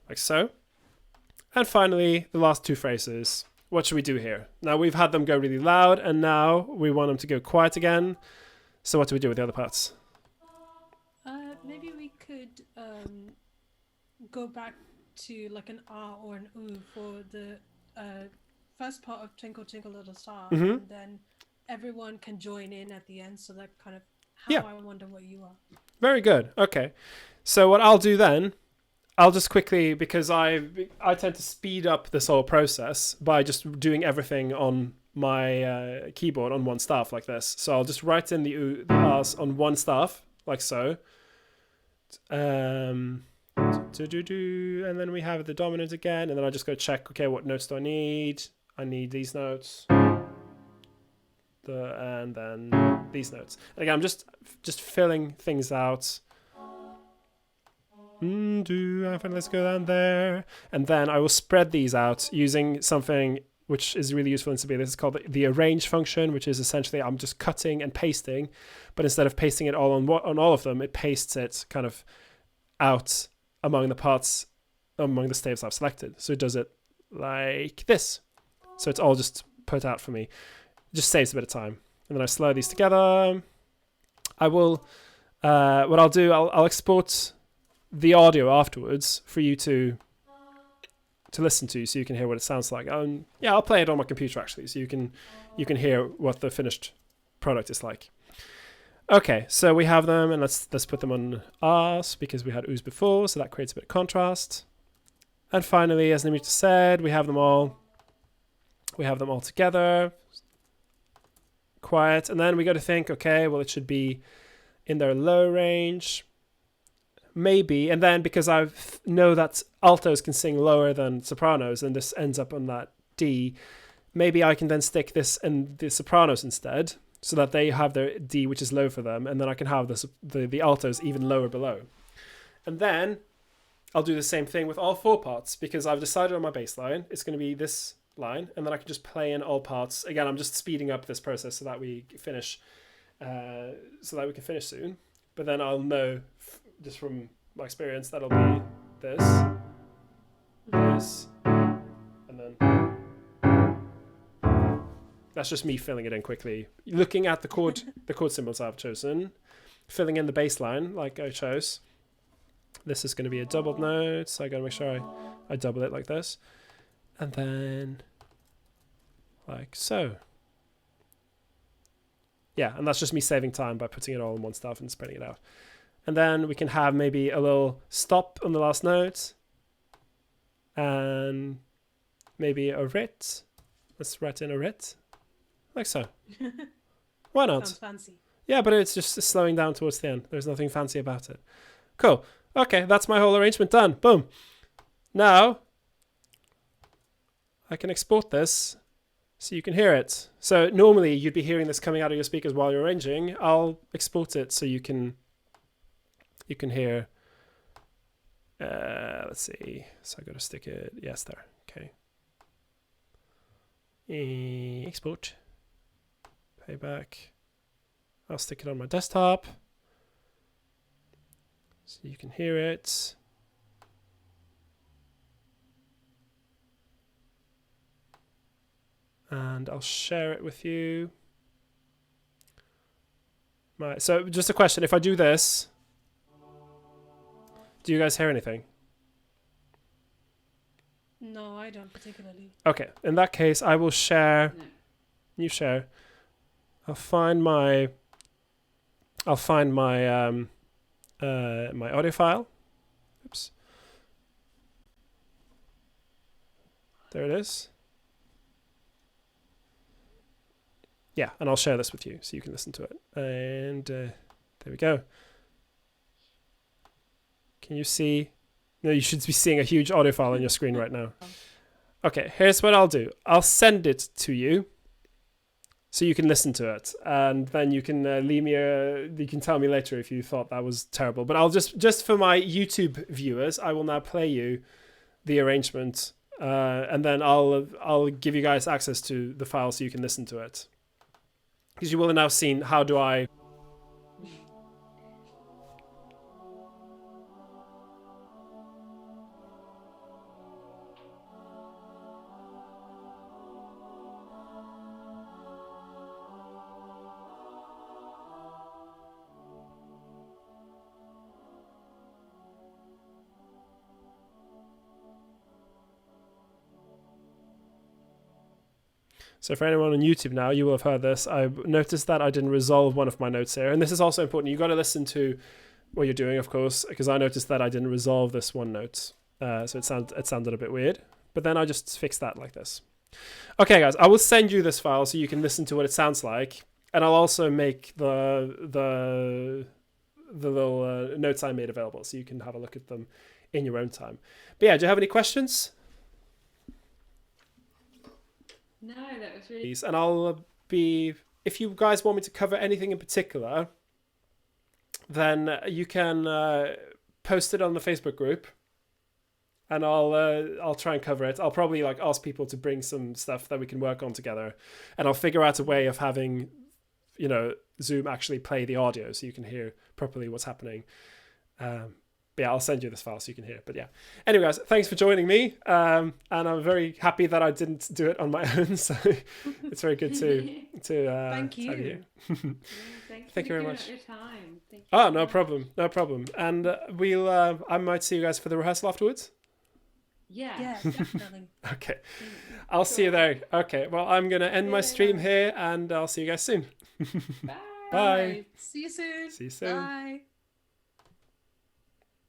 Like so. And finally, the last two phrases. What should we do here? Now we've had them go really loud and now we want them to go quiet again. So what do we do with the other parts? Maybe we could go back to like an R or an U for the first part of Twinkle Twinkle Little Star, and then everyone can join in at the end. So that kind of how I wonder what you are. Very good. Okay. So what I'll do then, I'll just quickly, because I tend to speed up this whole process by just doing everything on my keyboard on one staff like this. So I'll just write in the R's on one staff like so. And then we have the dominant again, and then I just go check, okay, what notes do I need? I need these notes. And then these notes. And again, I'm just filling things out. Let's go down there. And then I will spread these out using something which is really useful in Sabine. This is called the arrange function, which is essentially I'm just cutting and pasting, but instead of pasting it all on all of them, it pastes it kind of out among the parts, among the staves I've selected. So it does it like this. So it's all just put out for me. It just saves a bit of time. And then I slide these together. I will, what I'll do, I'll export the audio afterwards for you to listen to, so you can hear what it sounds like. Yeah, I'll play it on my computer actually, so you can hear what the finished product is like. Okay, so we have them, and let's put them on R's because we had U's before, so that creates a bit of contrast. And finally, as Namita said, we have them all. We have them all together. Quiet. And then we got to think, okay, well, it should be in their low range. Maybe. And then because I know that altos can sing lower than sopranos, and this ends up on that D, maybe I can then stick this in the sopranos instead, so that they have their D, which is low for them, and then I can have the altos even lower below. And then I'll do the same thing with all 4 parts, because I've decided on my bass line. It's going to be this line, and then I can just play in all parts. Again, I'm just speeding up this process so that we finish, soon. But then I'll know, just from my experience, that'll be this, and then that's just me filling it in quickly. Looking at the chord symbols I've chosen, filling in the bass line like I chose. This is going to be a doubled note, so I got to make sure I double it like this. And then like so. Yeah, and that's just me saving time by putting it all in one stuff and spreading it out. And then we can have maybe a little stop on the last note. And maybe a rit. Let's write in a rit. Like so. Why not? Sounds fancy. Yeah, but it's just slowing down towards the end. There's nothing fancy about it. Cool. Okay, that's my whole arrangement done. Boom. Now, I can export this so you can hear it. So normally you'd be hearing this coming out of your speakers while you're arranging. I'll export it so you can hear. Let's see. So I got to stick it. Yes, there. Okay. Export. Playback. I'll stick it on my desktop so you can hear it. And I'll share it with you. So just a question, if I do this, do you guys hear anything? No, I don't particularly. Okay, in that case, I will share. No. You share. I'll find my my audio file. Oops. There it is. Yeah, and I'll share this with you so you can listen to it. And there we go. Can you see? No, you should be seeing a huge audio file on your screen right now. Okay, here's what I'll do. I'll send it to you so you can listen to it. And then you can leave me you can tell me later if you thought that was terrible. But I'll just for my YouTube viewers, I will now play you the arrangement. And then I'll give you guys access to the file so you can listen to it. Because you will have now seen how do I... So for anyone on YouTube now, you will have heard this. I noticed that I didn't resolve one of my notes here. And this is also important. You've got to listen to what you're doing, of course, because I noticed that I didn't resolve this one note. So it sounded a bit weird. But then I just fixed that like this. Okay, guys, I will send you this file so you can listen to what it sounds like. And I'll also make the little notes I made available so you can have a look at them in your own time. But yeah, do you have any questions? No, that was really... And I'll be, if you guys want me to cover anything in particular, then you can post it on the Facebook group, and I'll try and cover it. I'll probably ask people to bring some stuff that we can work on together, and I'll figure out a way of having, Zoom actually play the audio so you can hear properly what's happening. But yeah, I'll send you this file so you can hear it. But yeah. Anyway, guys, thanks for joining me. And I'm very happy that I didn't do it on my own. So it's very good to Thank you. have you. Thank you very much. Your time. Thank you Oh, so no much. problem. No problem. And I might see you guys for the rehearsal afterwards. Yeah. Yeah, definitely. Okay. I'll see you there. Okay. Well, I'm going to end my stream here, and I'll see you guys soon. Bye. Bye. See you soon. See you soon. Bye.